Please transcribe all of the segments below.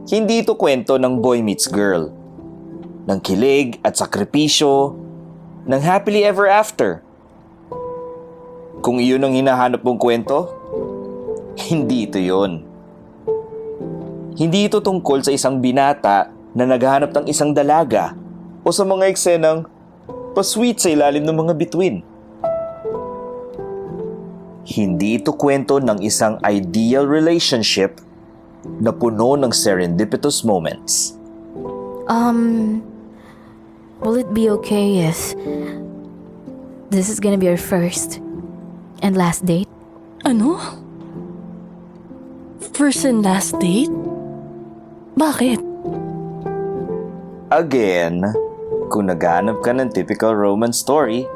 Hindi ito kwento ng boy meets girl, ng kilig at sakripisyo, ng happily ever after. Kung iyon ang hinahanap mong kwento, hindi ito yon. Hindi ito tungkol sa isang binata na naghahanap ng isang dalaga o sa mga eksenang pa-sweet sa ilalim ng mga bituin. Hindi ito kwento ng isang ideal relationship na puno ng serendipitous moments. Will it be okay if this is gonna be our first and last date? Ano? First and last date? Bakit? Again, kung naghanap ka ng typical romance story,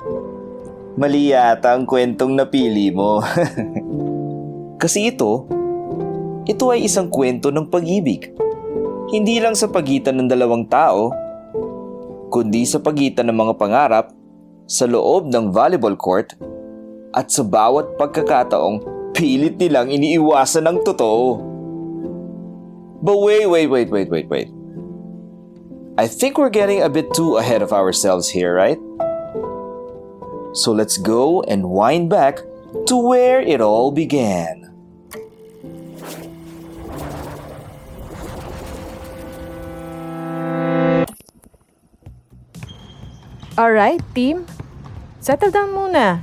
mali yata ang kwentong napili mo. Kasi ito ay isang kwento ng pag-ibig. Hindi lang sa pagitan ng dalawang tao, kundi sa pagitan ng mga pangarap, sa loob ng volleyball court, at sa bawat pagkakataong pilit nilang iniiwasan ang totoo. But wait. I think we're getting a bit too ahead of ourselves here, right? So let's go and wind back to where it all began. Alright, team. Settle down muna.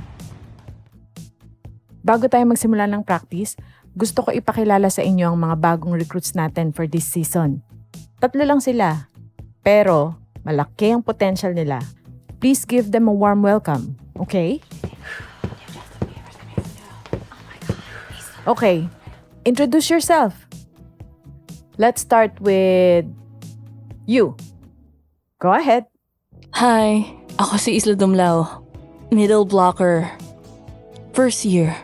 Bago tayo magsimula ng practice, gusto ko ipakilala sa inyo ang mga bagong recruits natin for this season. 3 lang sila, pero malaki ang potential nila. Please give them a warm welcome, okay? Okay, introduce yourself. Let's start with you. Go ahead. Hi, ako si Isla Dumlao. Middle blocker. First year.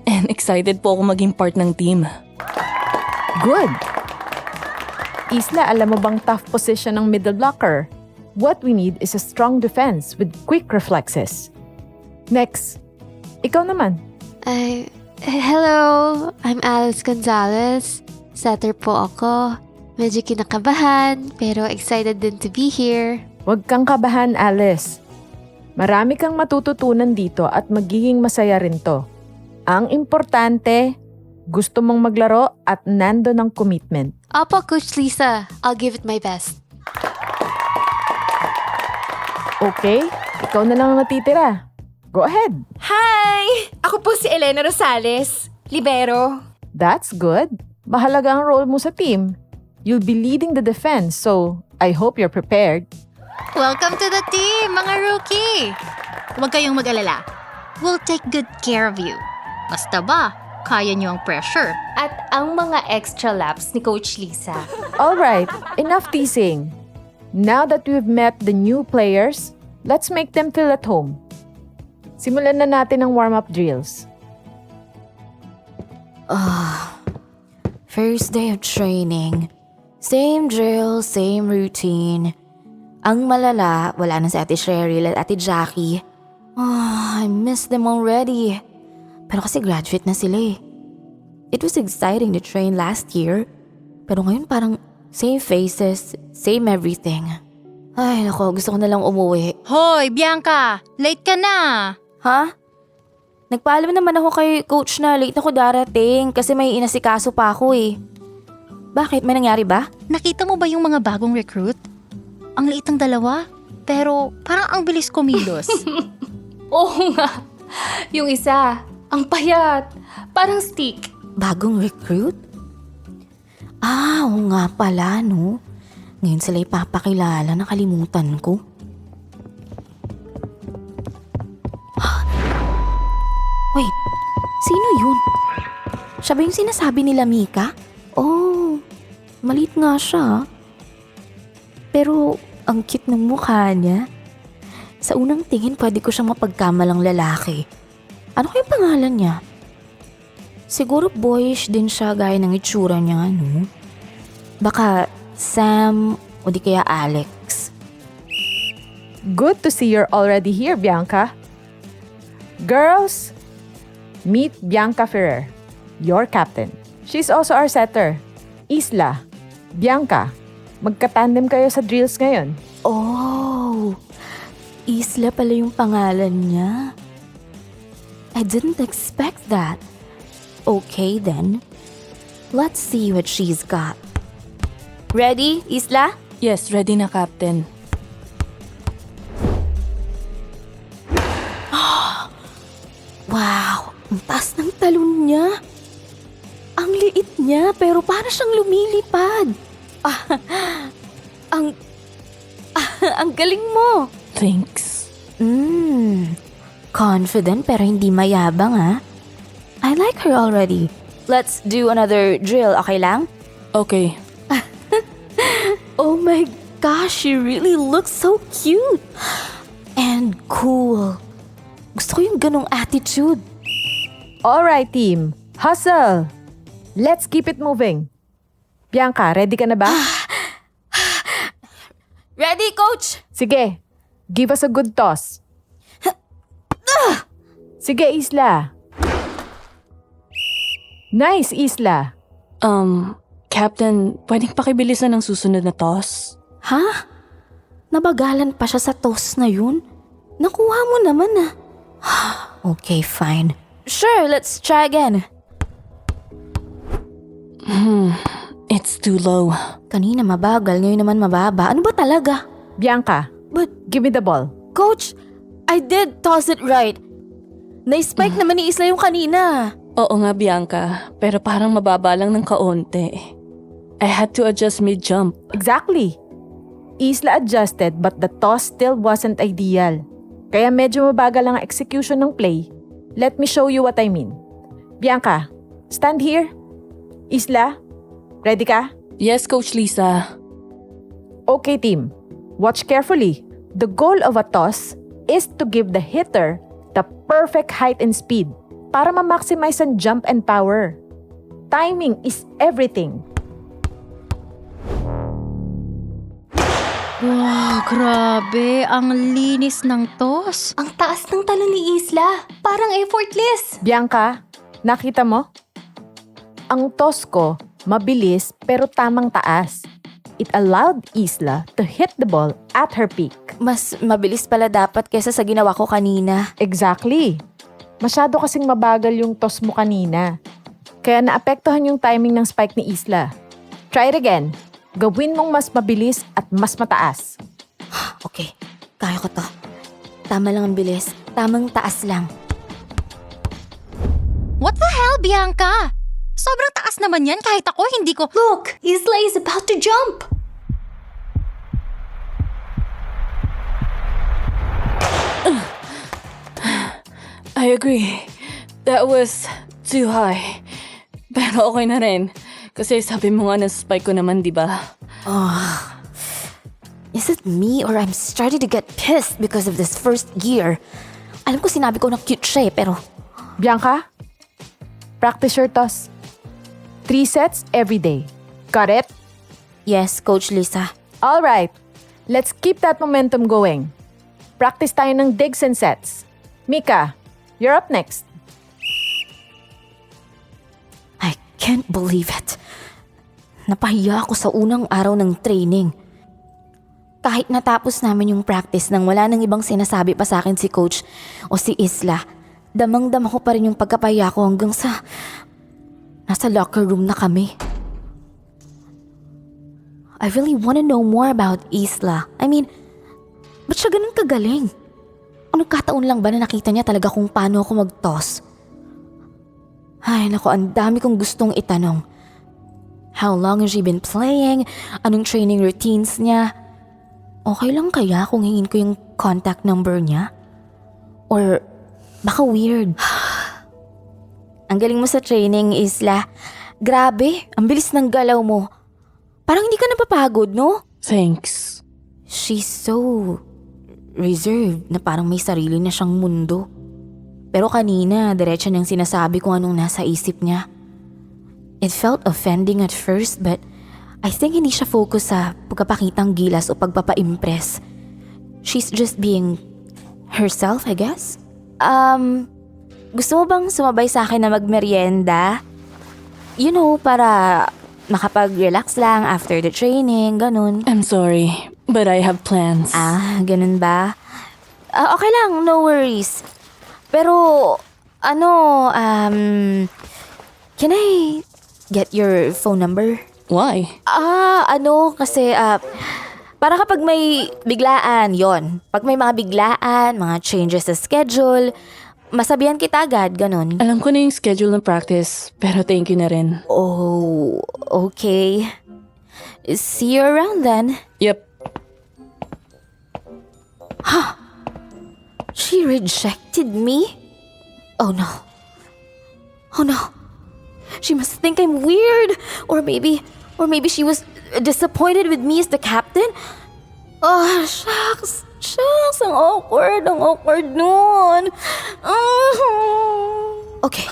And excited po ako maging part ng team. Good! Isla, alam mo bang tough position ng middle blocker? What we need is a strong defense with quick reflexes. Next, ikaw naman. Hello, I'm Alice Gonzalez. Setter po ako. Medyo kinakabahan, pero excited din to be here. Huwag kang kabahan, Alice. Marami kang matututunan dito at magiging masaya rin to. Ang importante, gusto mong maglaro at nandun ang commitment. Opo, Coach Lisa. I'll give it my best. Okay, ikaw na lang ang natitira. Go ahead. Hi! Ako po si Elena Rosales, libero. That's good. Mahalaga ang role mo sa team. You'll be leading the defense, so I hope you're prepared. Welcome to the team, mga rookie! Huwag kayong mag-alala. We'll take good care of you. Basta ba, kaya niyo ang pressure. At ang mga extra laps ni Coach Lisa. Alright, enough teasing. Now that we've met the new players, let's make them feel at home. Simulan na natin ang warm-up drills. First day of training. Same drill, same routine. Ang malala, wala na si Ate Cheryl at Ate Jackie. I miss them already. Pero kasi graduate na sila eh. It was exciting to train last year. Pero ngayon parang same faces, same everything. Ay nako, gusto ko na lang umuwi. Hoy, Bianca! Late ka na! Ha? Nagpaalam naman ako kay coach na late ako darating kasi may inasikaso pa ako eh. Bakit? May nangyari ba? Nakita mo ba yung mga bagong recruit? Ang liit ng dalawa, pero parang ang bilis kumilos. Oo nga. Yung isa, ang payat. Parang stick. Bagong recruit? Oo nga pala, no? Ngayon sila ipapakilala, nakalimutan ko. Wait, sino yun? Siya ba yung sinasabi nila, Mika? Oh, maliit nga siya. Pero ang cute ng mukha niya. Sa unang tingin, pwede ko siyang mapagkamalang lalaki. Ano kaya pangalan niya? Siguro boyish din siya gaya ng itsura niya, no? Baka Sam o di kaya Alex. Good to see you're already here, Bianca. Girls, meet Bianca Ferrer, your captain. She's also our setter, Isla. Bianca, magka-tandem kayo sa drills ngayon. Oh, Isla pala yung pangalan niya. I didn't expect that. Okay then. Let's see what she's got. Ready, Isla? Yes, ready na, Captain. Wow, ang taas ng talon niya. Ang liit niya pero para siyang lumilipad. Ang ang galing mo. Thanks. Confident pero hindi mayabang ha. I like her already. Let's do another drill, okay lang? Okay. Oh my gosh, she really looks so cute. And cool. Gusto ko yung ganong attitude. Alright, team. Hustle! Let's keep it moving. Bianca, ready ka na ba? Ready, coach? Sige, give us a good toss. Sige, Isla. Nice, Isla. Captain, pwedeng pakibilisan ng susunod na toss? Ha? Nabagalan pa siya sa toss na yun? Nakuha mo naman ah. Okay, fine. Sure, let's try again. It's too low. Kanina mabagal, ngayon naman mababa. Ano ba talaga? Bianca, But, give me the ball. coach, I did toss it right. Na-spike naman ni Isla yung kanina. Oo nga, Bianca. Pero parang mababa lang ng kaunti. I had to adjust mid-jump. Exactly. Isla adjusted but the toss still wasn't ideal. Kaya medyo mabagal ang execution ng play. Let me show you what I mean. Bianca, stand here. Isla, ready ka? Yes, Coach Lisa. Okay, team. Watch carefully. The goal of a toss is to give the hitter the perfect height and speed para ma-maximize ang jump and power. Timing is everything. Wow, grabe. Ang linis ng toss. Ang taas ng talon ni Isla. Parang effortless. Bianca, nakita mo? Ang toss ko, mabilis pero tamang taas. It allowed Isla to hit the ball at her peak. Mas mabilis pala dapat kesa sa ginawa ko kanina. Exactly. Masyado kasing mabagal yung toss mo kanina. Kaya naapektuhan yung timing ng spike ni Isla. Try it again. Gawin mong mas mabilis at mas mataas. Okay, kaya ko to. Tama lang ang bilis. Tamang taas lang. What the hell, Bianca? Sobrang taas naman yan kahit ako hindi ko... Look, Isla is about to jump. I agree. That was too high. Pero okay na rin. Kasi sabi mo nga na spike ko naman, di ba? Is it me or I'm starting to get pissed because of this first gear? Alam ko sinabi ko na cute siya eh, pero... Bianca, practice your toss. 3 sets every day. Got it? Yes, Coach Lisa. Alright, let's keep that momentum going. Practice tayo ng digs and sets. Mika, you're up next. I can't believe it. Napahiya ako sa unang araw ng training. Kahit natapos namin yung practice nang wala nang ibang sinasabi pa sa akin si Coach o si Isla, damang-dama ko pa rin yung pagkapahiya ko hanggang sa... nasa locker room na kami. I really want to know more about Isla. I mean, ba't siya ganun kagaling? O nagkataon lang ba na nakita niya talaga kung paano ako mag-toss? Ay, naku, ang dami kong gustong itanong. How long has she been playing? Anong training routines niya? Okay lang kaya kung hingin ko yung contact number niya? Or baka weird? Ang galing mo sa training, Isla. Grabe, ang bilis ng galaw mo. Parang hindi ka napapagod, no? Thanks. She's so reserved na parang may sarili na siyang mundo. Pero kanina, diretso niyang sinasabi kung anong nasa isip niya. It felt offending at first but I think hindi siya focus sa pagpapakitang gilas o pagpapa-impress. She's just being herself, I guess. Gusto mo bang sumabay sa akin na magmerienda? You know, para makapag-relax lang after the training, ganun. I'm sorry, but I have plans. Ganun ba? Okay lang, no worries. Pero, can I get your phone number? Why? Kasi, para kapag may biglaan, yon. Pag may mga biglaan, mga changes sa schedule, masabihan kita agad, ganun. Alam ko na yung schedule ng practice, pero thank you na rin. Oh, okay. See you around then. Yep. She rejected me? Oh no. Oh no. She must think I'm weird. Or maybe she was disappointed with me as the captain. Oh, shucks. Shucks, ang awkward nun. Okay.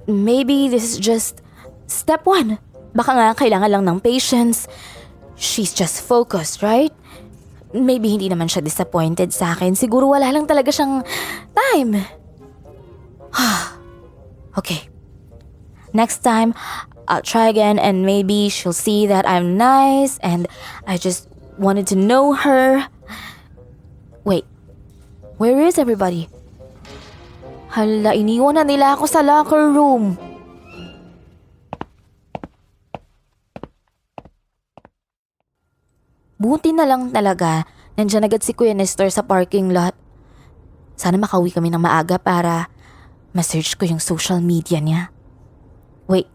Maybe this is just step 1. Baka nga kailangan lang ng patience. She's just focused, right? Maybe hindi naman siya disappointed sa akin. Siguro wala lang talaga siyang time. Okay. Next time, I'll try again and maybe she'll see that I'm nice and I just wanted to know her. Wait. Where is everybody? Hala, iniwan na nila ako sa locker room. Buti na lang talaga, nandiyan agad si Kuya Nestor sa parking lot. Sana makauwi kami ng maaga para ma-search ko yung social media niya. Wait,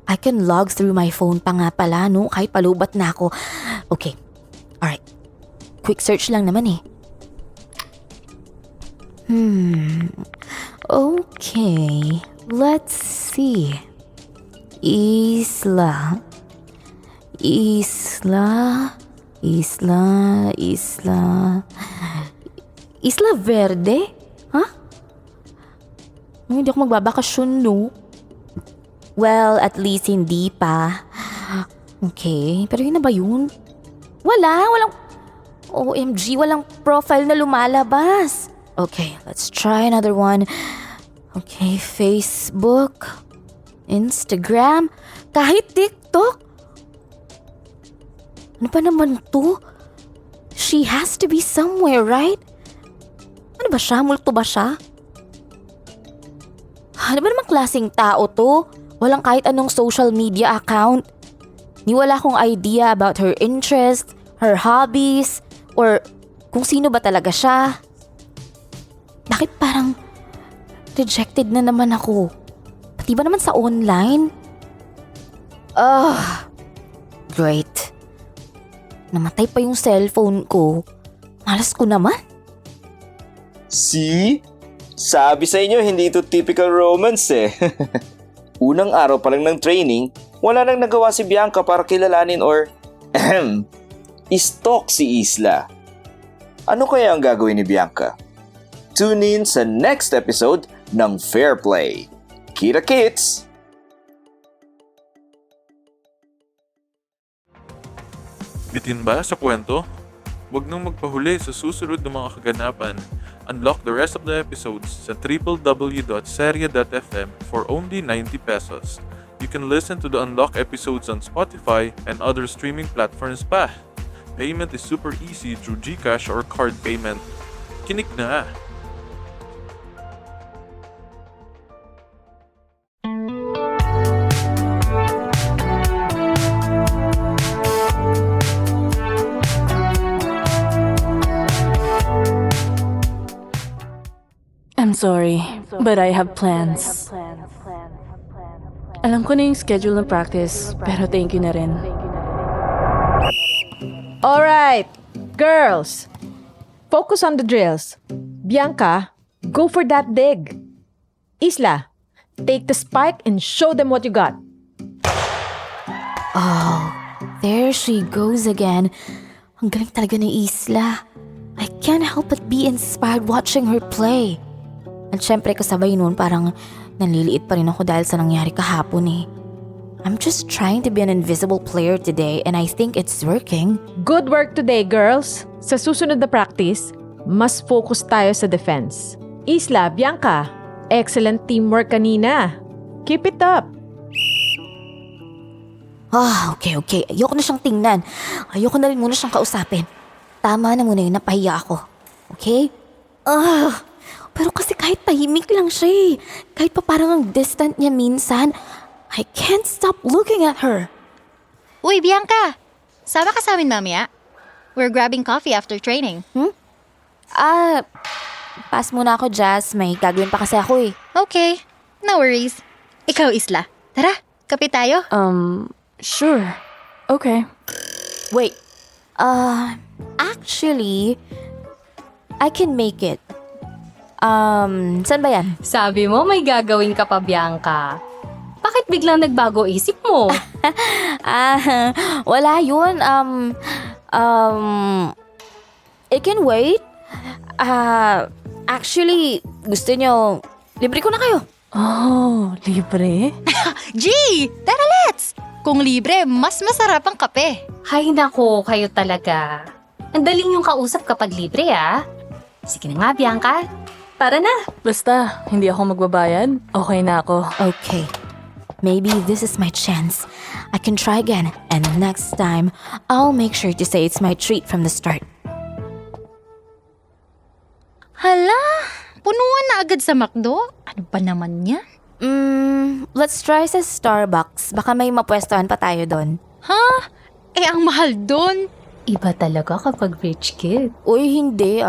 I can log through my phone pa nga pala, no? Kahit palubat na ako. Okay, alright. Quick search lang naman eh. Okay, let's see. Isla Verde? Huh? Hindi ako magbabakasyon, no? Well, at least hindi pa. Okay, pero yun na ba yun? Walang OMG, walang profile na lumalabas. Okay, let's try another one. Okay, Facebook, Instagram, kahit TikTok. Ano pa naman to? She has to be somewhere, right? Ano ba siya? Multo ba siya? Ano ba namang klaseng tao to? Walang kahit anong social media account. Ni wala akong idea about her interests, her hobbies, or kung sino ba talaga siya. Bakit parang rejected na naman ako? Pati ba naman sa online? Great. Namatay pa yung cellphone ko. Malas ko naman. See? Sabi sa inyo, hindi ito typical romance eh. Unang araw pa lang ng training, wala nang nagawa si Bianca para kilalanin or stalk si Isla. Ano kaya ang gagawin ni Bianca? Tune in sa next episode ng Fair Play. Kita kits! Bitin ba sa kwento? Huwag nang magpahuli sa susunod ng mga kaganapan. Unlock the rest of the episodes sa www.serye.fm for only 90 pesos. You can listen to the unlocked episodes on Spotify and other streaming platforms pa. Payment is super easy through GCash or card payment. Kinig na! I'm sorry, but I have plans. Alam ko na yung schedule ng practice, pero thank you na rin. Alright, girls. Focus on the drills. Bianca, go for that dig. Isla, take the spike and show them what you got. There she goes again. Ang galing talaga ni Isla. I can't help but be inspired watching her play. At syempre kasabay nun parang nanliliit pa rin ako dahil sa nangyari kahapon eh. I'm just trying to be an invisible player today and I think it's working. Good work today, girls. Sa susunod na practice, mas focus tayo sa defense. Isla, Bianca, excellent teamwork kanina. Keep it up. Okay. Ayoko na siyang tingnan. Ayoko na rin muna siyang kausapin. Tama na muna yun, napahiya ako. Okay? Pero kasi kahit tahimik lang siya eh. Kahit pa parang ang distant niya minsan, I can't stop looking at her. Uy, Bianca! Sama ka sa amin mamaya. We're grabbing coffee after training. Pass muna ako, Jazz. May gagawin pa kasi ako eh. Okay, no worries. Ikaw, Isla. Tara, kape tayo. Sure. Okay. Wait. Actually, I can make it. Saan ba yan? Sabi mo may gagawin ka pa, Bianca. Bakit biglang nagbago isip mo? Wala yun. It can wait. Actually, gusto nyo, libre ko na kayo. Oh, libre? G! Tara, let's! Kung libre, mas masarap ang kape. Hay nako, kayo talaga. Ang daling yung kausap kapag libre, ah. Sige na nga, Bianca. Tara na. Basta, hindi ako magbabayad. Okay na ako. Okay. Maybe this is my chance. I can try again, and next time, I'll make sure to say it's my treat from the start. Hala, punuan na agad sa McDo? Ano ba naman yan? Let's try sa Starbucks. Baka may mapwestuhan pa tayo doon. Ha? Eh, ang mahal doon. Iba talaga kapag rich kid. Uy, hindi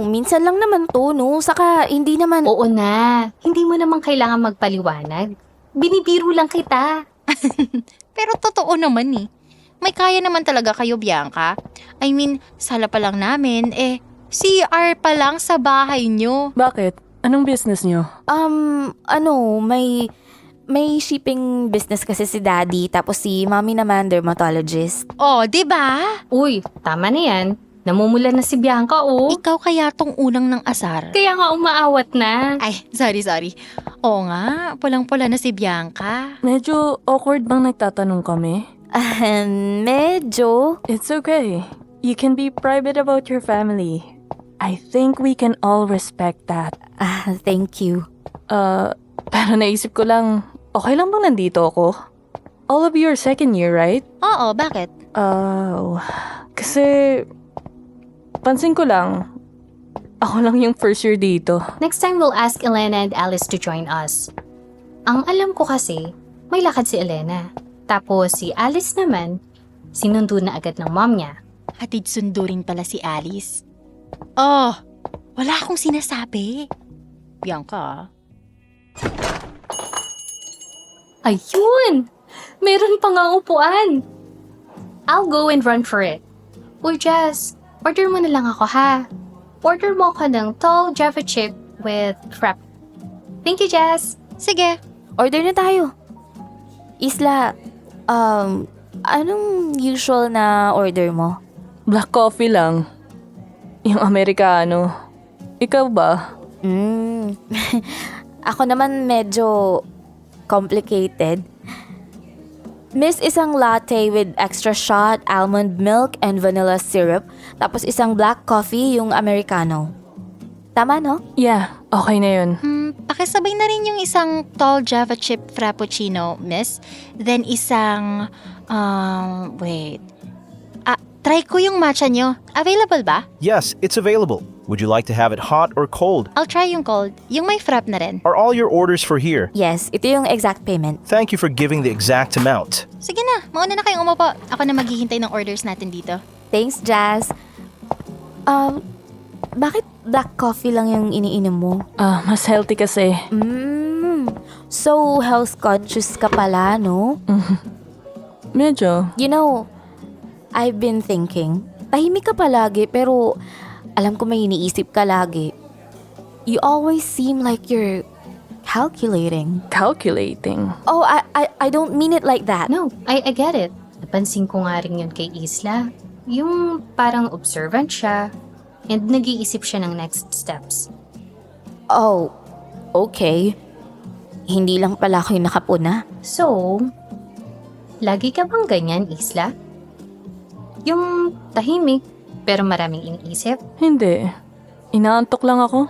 minsan lang naman to, no? Saka, hindi naman... Oo na. Hindi mo naman kailangan magpaliwanag. Binibiro lang kita. Pero totoo naman eh. May kaya naman talaga kayo, Bianca. I mean, sala pa lang namin, CR pa lang sa bahay nyo. Bakit? Anong business nyo? May shipping business kasi si Daddy, tapos si Mommy naman, dermatologist. Oh, di ba? Uy, tama na yan. Namumula na si Bianca, oh. Ikaw kaya tong unang ng asar. Kaya nga umaawat na. Ay, sorry. Oo nga, pulang-pula na si Bianca. Medyo awkward bang nagtatanong kami? Medyo. It's okay. You can be private about your family. I think we can all respect that. Thank you. Pero naisip ko lang, okay lang bang nandito ako? All of you are second year, right? Oo, bakit? Kasi pansin ko lang, ako lang yung first year dito. Next time we'll ask Elena and Alice to join us. Ang alam ko kasi, may lakad si Elena. Tapos si Alice naman, sinundo na agad ng mom niya. Hatid sundo rin pala si Alice. Oh, wala akong sinasabi. Bianca. Ayun! Meron pa nga upuan. I'll go and run for it. Uy, Jazz, order mo na lang ako, ha? Order mo ako ng tall Java chip with frap. Thank you, Jazz. Sige. Order na tayo. Isla, anong usual na order mo? Black coffee lang. Yung Amerikano. Ikaw ba? Ako naman medyo complicated. Miss, isang latte with extra shot, almond milk, and vanilla syrup. Tapos isang black coffee, yung Americano. Tama, no? Yeah, okay na yun. Pakisabay na rin yung isang tall Java chip frappuccino, miss. Then isang, try ko yung matcha nyo. Available ba? Yes, it's available. Would you like to have it hot or cold? I'll try yung cold. Yung may frap na rin. Are all your orders for here? Yes, ito yung exact payment. Thank you for giving the exact amount. Sige na, mauna na kayong umupo. Ako na maghihintay ng orders natin dito. Thanks, Jazz. Bakit black coffee lang yung iniinom mo? Mas healthy kasi. So health conscious ka pala, no? Medyo. You know, I've been thinking, tahimik ka palagi pero alam ko may iniisip ka lagi. You always seem like you're calculating. Calculating. Oh, I don't mean it like that. No, I get it. Napansin ko nga rin yun kay Isla. Yung parang observant siya and nag-iisip siya ng next steps. Oh, okay. Hindi lang pala ako yung nakapuna. So, lagi ka bang ganyan, Isla? Yung tahimik, pero maraming iniisip? Hindi. Inaantok lang ako.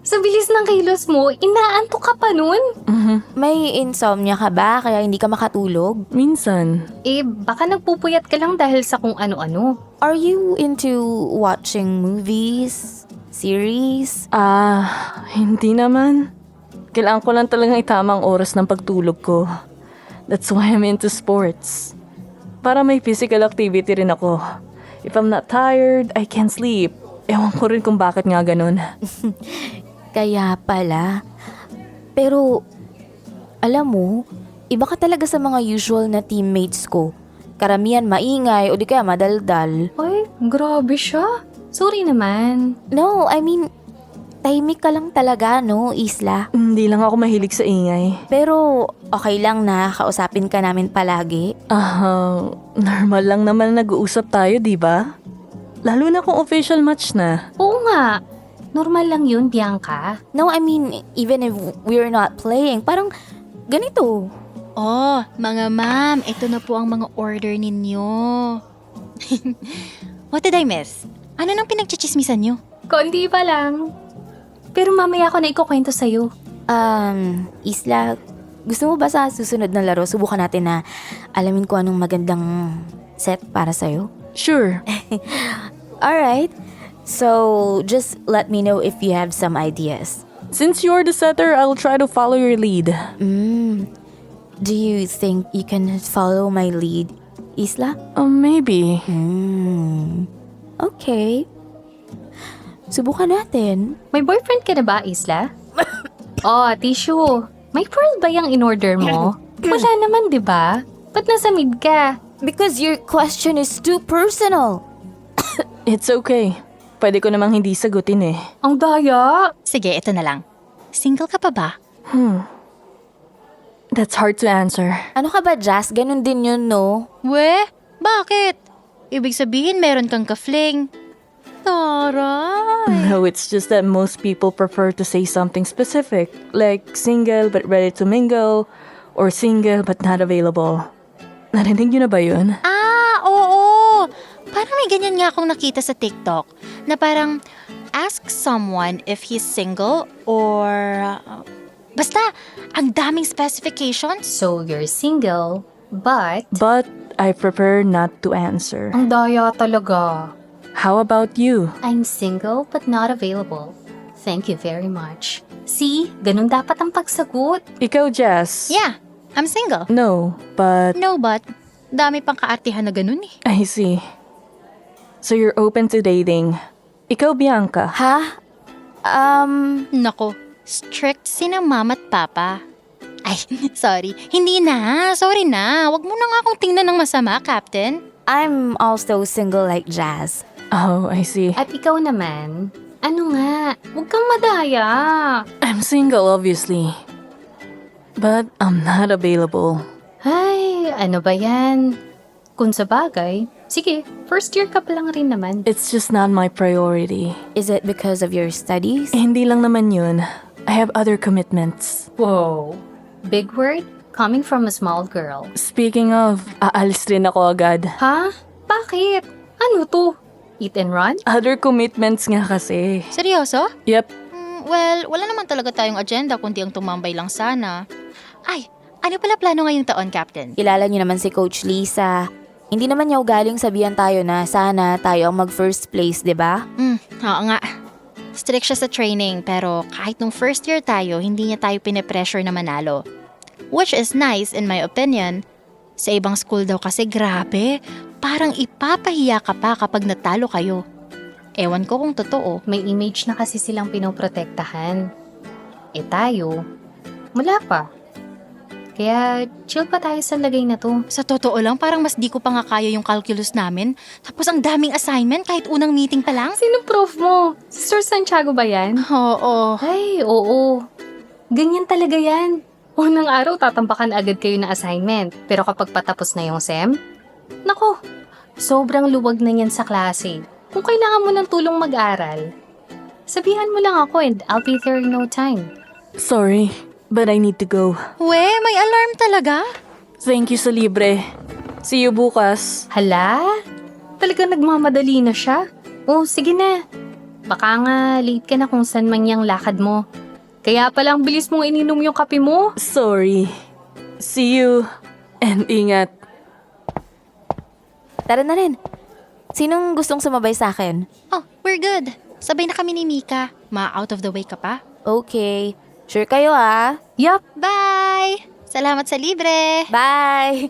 Sa bilis bilis ng kilos mo, inaantok ka pa nun. May insomnia ka ba kaya hindi ka makatulog? Minsan. Eh, baka nagpupuyat ka lang dahil sa kung ano-ano. Are you into watching movies? Series? Hindi naman. Kailangan ko lang talagang itama ang oras ng pagtulog ko. That's why I'm into sports. Para may physical activity rin ako. If I'm not tired, I can't sleep. Ewan ko rin kung bakit nga ganun. Kaya pala. Pero, alam mo, iba ka talaga sa mga usual na teammates ko. Karamihan maingay o di kaya madaldal. Ay, grabe siya. Sorry naman. No, I mean, tahimik ka lang talaga, no, Isla? Hindi lang ako mahilig sa ingay. Pero, okay lang na kausapin ka namin palagi. Normal lang naman na nag-uusap tayo, di ba? Lalo na kung official match na. Oo nga. Normal lang yun, Bianca. No, I mean, even if we're not playing, parang ganito. Oh, mga ma'am, ito na po ang mga order ninyo. What did I miss? Ano nang pinagchichismisan nyo? Konti pa lang. Pero mamaya ako na ikukwento sa'yo. Isla, gusto mo ba sa susunod na laro, subukan natin na alamin ko anong magandang set para sa'yo? Sure. Alright. So, just let me know if you have some ideas. Since you're the setter, I'll try to follow your lead. Do you think you can follow my lead, Isla? Maybe. Okay. Subukan natin. May boyfriend ka na ba, Isla? Oh, tissue. May pearl ba yung in-order mo? Wala naman, di ba? Ba't nasa mid ka? Because your question is too personal. It's okay. Pwede ko namang hindi sagutin eh. Ang daya. Sige, ito na lang. Single ka pa ba? That's hard to answer. Ano ka ba, Jazz? Ganun din yun, no? We? Bakit? Ibig sabihin meron kang ka-fling. Taray! No, it's just that most people prefer to say something specific, like single but ready to mingle, or single but not available. Narinig niyo na ba yun? Oo! Parang may ganyan nga akong nakita sa TikTok na parang ask someone if he's single or... basta, ang daming specifications. So, you're single, but... But I prefer not to answer. Ang daya talaga. How about you? I'm single but not available. Thank you very much. See, ganun dapat ang pagsagot. Ikaw, Jess? Yeah, I'm single. No, but... No, but dami pang kaartihan na ganun eh. I see. So you're open to dating. Ikaw, Bianca? Ha? Nako, strict sina mama at papa. Ay, sorry. Hindi na. Sorry na. Wag mo na nga akong tingnan ng masama, Captain. I'm also single like Jazz. Oh, I see. At ikaw naman, ano nga, huwag kang madaya. I'm single, obviously. But I'm not available. Ay, ano ba yan? Kung sa bagay, sige, first year ka pa lang rin naman. It's just not my priority. Is it because of your studies? Hindi lang naman yun. I have other commitments. Whoa, big word coming from a small girl. Speaking of, aalis rin ako agad. Ha? Bakit? Ano to? Eat and run? Other commitments nga kasi. Seryoso? Yep. Well, wala naman talaga tayong agenda kundi ang tumambay lang sana. Ay, ano pala plano ngayong taon, Captain? Kilala niyo naman si Coach Lisa. Hindi naman niya ugaling sabihan tayo na sana tayo ang mag-first place, di ba? Oo nga. Strict siya sa training pero kahit nung first year tayo, hindi niya tayo pinipressure na manalo. Which is nice in my opinion. Sa ibang school daw kasi grabe, parang ipapahiya ka pa kapag natalo kayo. Ewan ko kung totoo. May image na kasi silang pinoprotektahan. Eh tayo, wala pa. Kaya chill pa tayo sa lagay na to. Sa totoo lang, parang mas di ko pa nga kaya yung calculus namin. Tapos ang daming assignment kahit unang meeting pa lang. Sino prof mo? Si Sir Santiago ba yan? Oo. Ay, oo. Ganyan talaga yan. Unang araw, tatambakan agad kayo na assignment. Pero kapag patapos na yung SEM, nako, sobrang luwag na yan sa klase. Kung kailangan mo ng tulong mag-aral, sabihan mo lang ako and I'll be there in no time. Sorry, but I need to go. We, may alarm talaga? Thank you sa libre. See you bukas. Hala? Talagang nagmamadali na siya? Oh, sige na. Baka nga late ka na kung saan man yung lakad mo. Kaya palang bilis mong ininom yung kape mo. Sorry. See you. And ingat. Tara na rin. Sinong gustong sumabay sa akin? Oh, we're good. Sabay na kami ni Mika. Ma-out of the way ka pa? Okay. Sure kayo ah. Yup. Bye! Salamat sa libre! Bye!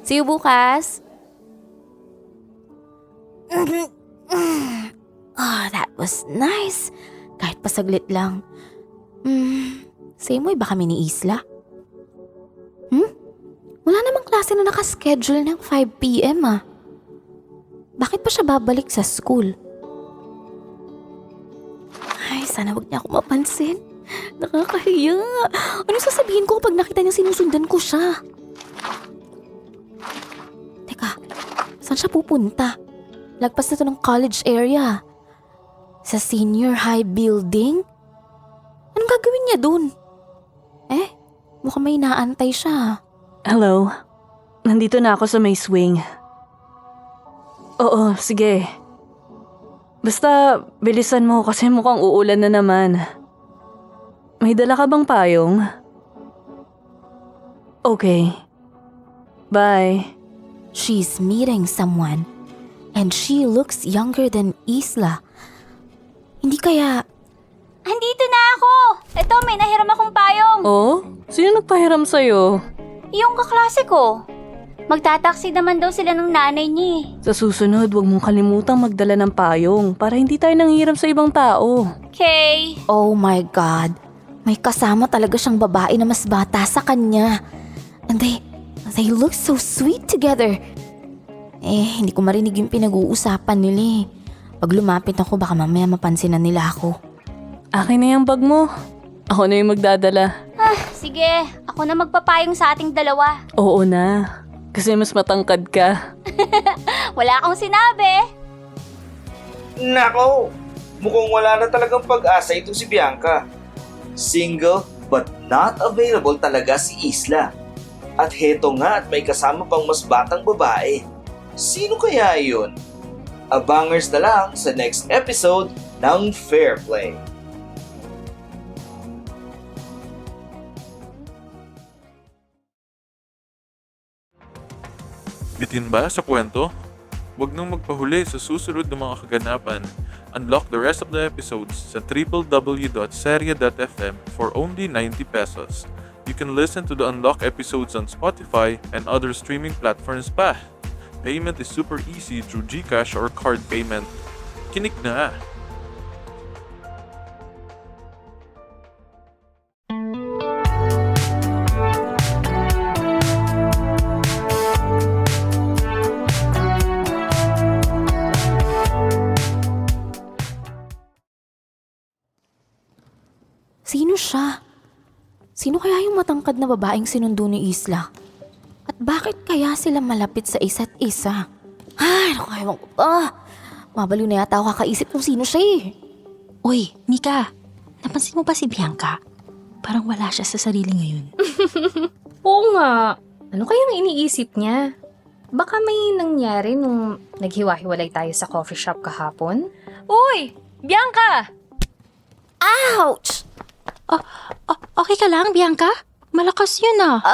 See you bukas. Oh, that was nice. Kahit pasaglit lang. Same way ba kami ni Isla? Wala namang klase na nakaschedule ng 5 p.m. ah. Bakit pa siya babalik sa school? Ay, sana wag niya ako mapansin. Nakakahiya. Ano sasabihin ko pag nakita niya sinusundan ko siya? Teka, saan siya pupunta? Lagpas na to ng college area. Sa senior high building? Anong gagawin niya dun? Mukhang may inaantay siya. Hello. Nandito na ako sa may swing. Oo, sige. Basta, bilisan mo kasi mukhang uulan na naman. May dala ka bang payong? Okay. Bye. She's meeting someone. And she looks younger than Isla. Hindi kaya... Andito na ako! Ito, may nahiram akong payong. Oh? Sino nagpahiram sa'yo? Yung kaklase ko. Magtataksi naman daw sila ng nanay niya. Sa susunod, huwag mong kalimutang magdala ng payong para hindi tayo nanghiram sa ibang tao. Okay. Oh my God. May kasama talaga siyang babae na mas bata sa kanya. And they look so sweet together. Hindi ko marinig yung pinag-uusapan nila eh. Pag lumapit ako, baka mamaya mapansin na nila ako. Akin na yung bag mo. Ako na yung magdadala. Sige. Ako na magpapayong sa ating dalawa. Oo na. Kasi mas matangkad ka. Wala akong sinabi. Nako! Mukhang wala na talagang pag-asa itong si Bianca. Single but not available talaga si Isla. At heto nga at may kasama pang mas batang babae. Sino kaya yun? Abangers na lang sa next episode ng Fair Play. Bitin ba sa kwento? Huwag nang magpahuli sa susunod ng mga kaganapan. Unlock the rest of the episodes sa www.serye.fm for only 90 pesos. You can listen to the unlocked episodes on Spotify and other streaming platforms pa. Payment is super easy through GCash or card payment. Kinig na! Sino siya? Sino kaya yung matangkad na babaeng sinundo ni Isla? At bakit kaya sila malapit sa isa't isa? Ay, naku, ewan ko pa. Mabaliw na yata ako kakaisip kung sino siya eh. Uy, Mika, napansin mo ba si Bianca? Parang wala siya sa sarili ngayon. Oo nga. Ano kayang iniisip niya? Baka may nangyari nung naghiwa-hiwalay tayo sa coffee shop kahapon? Uy! Bianca! Ouch! Okay ka lang, Bianca? Malakas yun ah.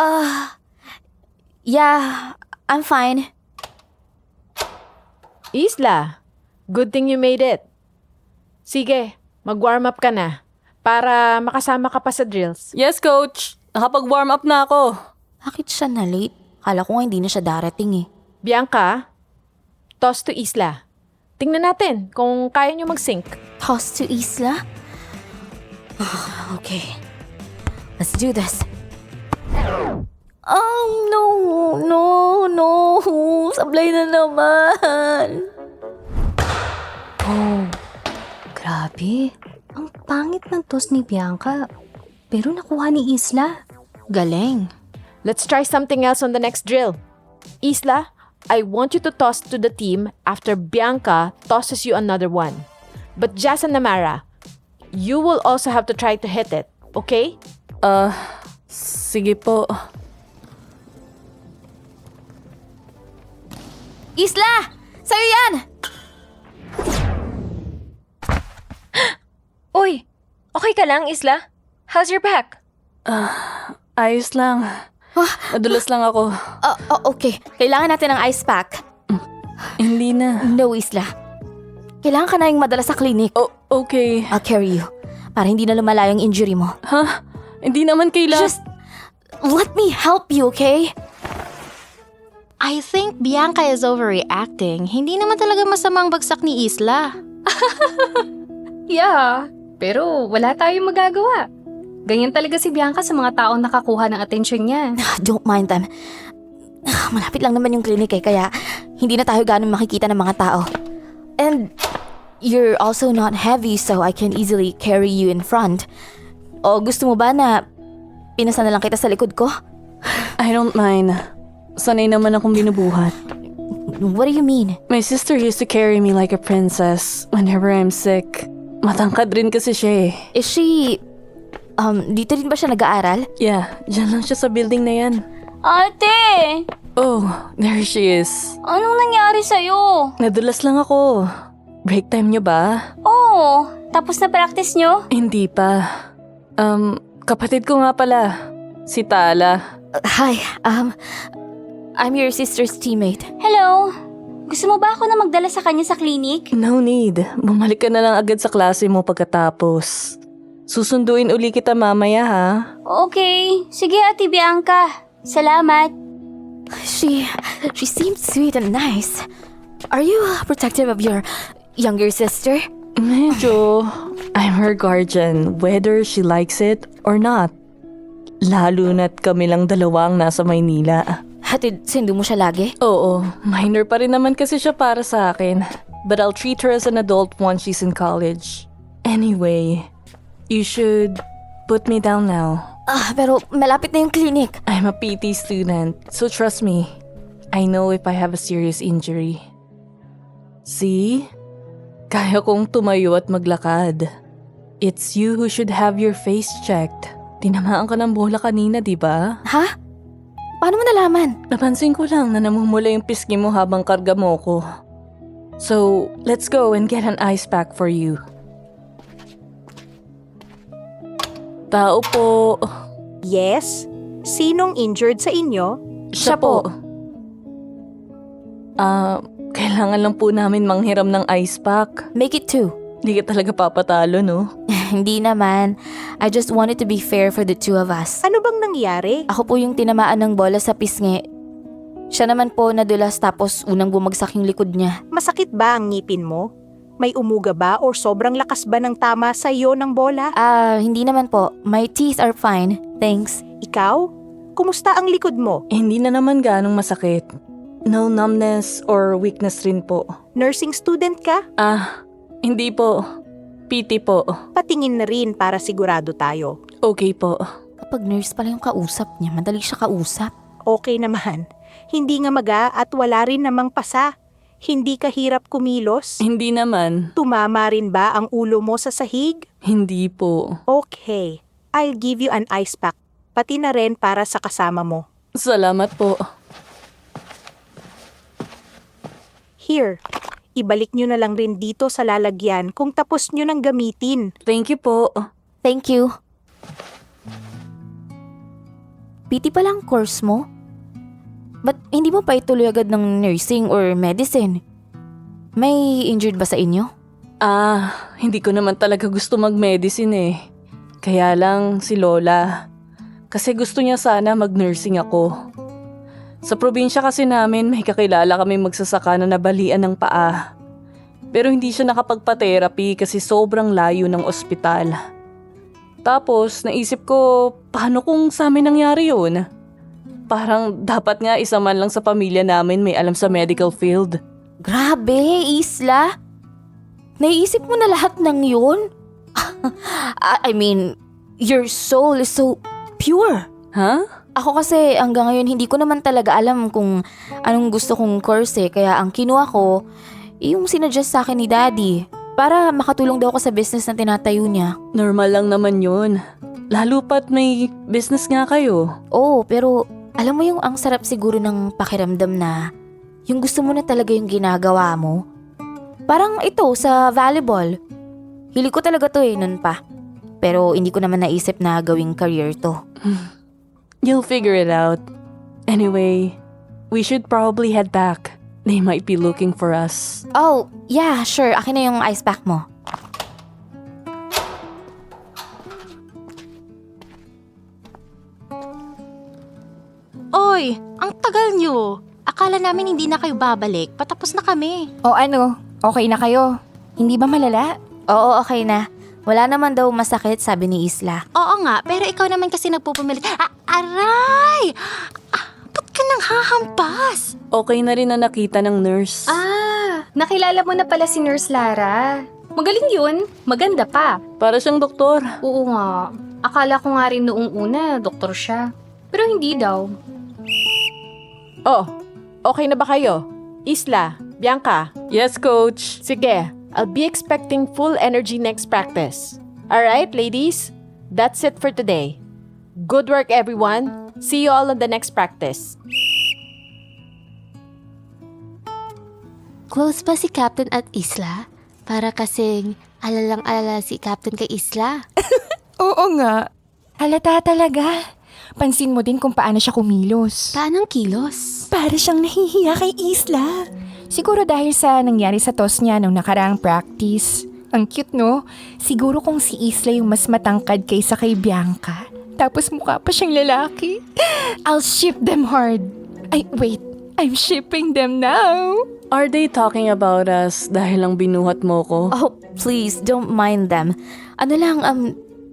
Yeah, I'm fine. Isla, good thing you made it. Sige, mag-warm up ka na para makasama ka pa sa drills. Yes, coach. Nakapag-warm up na ako. Bakit siya na late? Kala ko nga hindi na siya darating eh. Bianca, toss to Isla. Tingnan natin kung kaya nyo mag-sync. Toss to Isla? Okay. Let's do this. Oh, no. Sablay na naman. Oh, grabe. Ang pangit ng toss ni Bianca. Pero nakuha ni Isla. Galing. Let's try something else on the next drill. Isla, I want you to toss to the team after Bianca tosses you another one. But Jazz and Namara, you will also have to try to hit it, okay? Sige po. Isla! Sa'yo yan! Uy! Okay ka lang, Isla? How's your back? Ayos lang. Nadulas lang ako. Okay. Kailangan natin ng ice pack. Hindi na. No, Isla. Kailangan ka na yung madala sa clinic. Okay. I'll carry you. Para hindi na lumala yung injury mo. Ha? Hindi naman kailangan. Just let me help you, okay? I think Bianca is overreacting. Hindi naman talaga masamang bagsak ni Isla. Yeah, pero wala tayong magagawa. Ganyan talaga si Bianca sa mga taong nakakuha ng atensyon niya. Don't mind them. Malapit lang naman yung clinic kaya hindi na tayo ganun makikita ng mga tao. And you're also not heavy so I can easily carry you in front. O gusto mo ba na pinasa na lang kita sa likod ko? I don't mind. Sanay naman akong binubuhat. What do you mean? My sister used to carry me like a princess whenever I'm sick. Matangkad rin kasi siya eh. Is she... dito rin ba siya nag-aaral? Yeah, dyan lang siya sa building na yan. Ate! Oh, there she is. Anong nangyari sa'yo? Nadulas lang ako. Break time niyo ba? Oo, tapos na practice nyo? Hindi pa. Kapatid ko nga pala. Si Tala. Hi, I'm your sister's teammate. Hello? Gusto mo ba ako na magdala sa kanya sa clinic? No need. Bumalik ka na lang agad sa klase mo pagkatapos. Susunduin uli kita mamaya ha. Okay. Sige, Ate Bianca. Salamat. She seemed sweet and nice. Are you protective of your younger sister? Medyo. I'm her guardian, whether she likes it or not. Lalo na't kami lang dalawa ang nasa Maynila. Hatid, sindo mo siya lagi? Oo, minor pa rin naman kasi siya para sa akin. But I'll treat her as an adult once she's in college. Anyway, you should put me down now. Pero malapit na yung clinic. I'm a PT student, so trust me. I know if I have a serious injury. See? Kaya kong tumayo at maglakad. It's you who should have your face checked. Tinamaan ka ng bola kanina, di ba? Ha? Paano mo nalaman? Napansin ko lang na namumula yung pisngi mo habang karga mo ko. So, let's go and get an ice pack for you. Tao po. Yes? Sinong injured sa inyo? Siya po. Kailangan lang po namin manghiram ng ice pack. Make it 2. Hindi ka talaga papatalo, no? Hindi naman. I just wanted to be fair for the two of us. Ano bang nangyari? Ako po yung tinamaan ng bola sa pisngi. Siya naman po nadulas tapos unang bumagsak yung likod niya. Masakit ba ang ngipin mo? May umuga ba or sobrang lakas ba ng tama sa iyo ng bola? Hindi naman po. My teeth are fine. Thanks. Ikaw? Kumusta ang likod mo? Hindi na naman ganong masakit. No numbness or weakness rin po. Nursing student ka? Hindi po. PT po. Patingin na rin para sigurado tayo. Okay po. Kapag nurse pala yung kausap niya, madali siya kausap. Okay naman. Hindi nga maga at wala rin namang pasa. Hindi ka hirap kumilos? Hindi naman. Tumama rin ba ang ulo mo sa sahig? Hindi po. Okay. I'll give you an ice pack. Pati na rin para sa kasama mo. Salamat po. Here. Ibalik nyo na lang rin dito sa lalagyan kung tapos nyo nang gamitin. Thank you po. Thank you. PT pa lang course mo? Ba't hindi mo pa ituloy agad ng nursing or medicine? May injured ba sa inyo? Hindi ko naman talaga gusto mag-medicine eh. Kaya lang si Lola. Kasi gusto niya sana mag-nursing ako. Sa probinsya kasi namin may kakilala kami magsasaka na nabalian ng paa. Pero hindi siya nakapagpa-therapy kasi sobrang layo ng ospital. Tapos naisip ko, paano kung sa amin nangyari yun? Parang dapat nga isa man lang sa pamilya namin may alam sa medical field. Grabe, Isla. Naiisip mo na lahat ng yun? I mean, your soul is so pure. Huh? Ako kasi hanggang ngayon hindi ko naman talaga alam kung anong gusto kong course kaya ang kinuha ko, yung sinuggest sa akin ni Daddy para makatulong daw ako sa business na tinatayo niya. Normal lang naman yun. Lalo pat may business nga kayo. Oo, pero alam mo yung ang sarap siguro ng pakiramdam na yung gusto mo na talaga yung ginagawa mo. Parang ito sa volleyball. Hili ko talaga to nun pa. Pero hindi ko naman naisip na gawing career to. You'll figure it out. Anyway, we should probably head back. They might be looking for us. Oh, yeah, sure. Akin na yung ice pack mo. Oy, ang tagal nyo. Akala namin hindi na kayo babalik. Patapos na kami. O ano, okay na kayo? Hindi ba malala? Oo, okay na. Wala naman daw masakit, sabi ni Isla. Oo nga, pero ikaw naman kasi nagpupumilit. Aray! Ba't ka nang hahampas? Okay na rin na nakita ng nurse. Nakilala mo na pala si Nurse Lara. Magaling yun. Maganda pa. Para siyang doktor. Oo nga. Akala ko nga rin noong una, doktor siya. Pero hindi daw. Oh, okay na ba kayo? Isla, Bianca. Yes, coach. Sige, I'll be expecting full energy next practice. Alright, ladies? That's it for today. Good work, everyone. See you all on the next practice. Close ba si Captain at Isla? Para kasing alalang-alala si Captain kay Isla. Oo nga. Halata talaga. Pansin mo din kung paano siya kumilos. Paanong kilos? Para siyang nahihiya kay Isla. Siguro dahil sa nangyari sa toss niya nung nakaraang practice. Ang cute, no? Siguro kung si Isla yung mas matangkad kaysa kay Bianca. Tapos mukha pa siyang lalaki. I'll ship them hard. Ay, wait. I'm shipping them now. Are they talking about us dahil lang binuhat mo ko? Oh, please, don't mind them. Ano lang,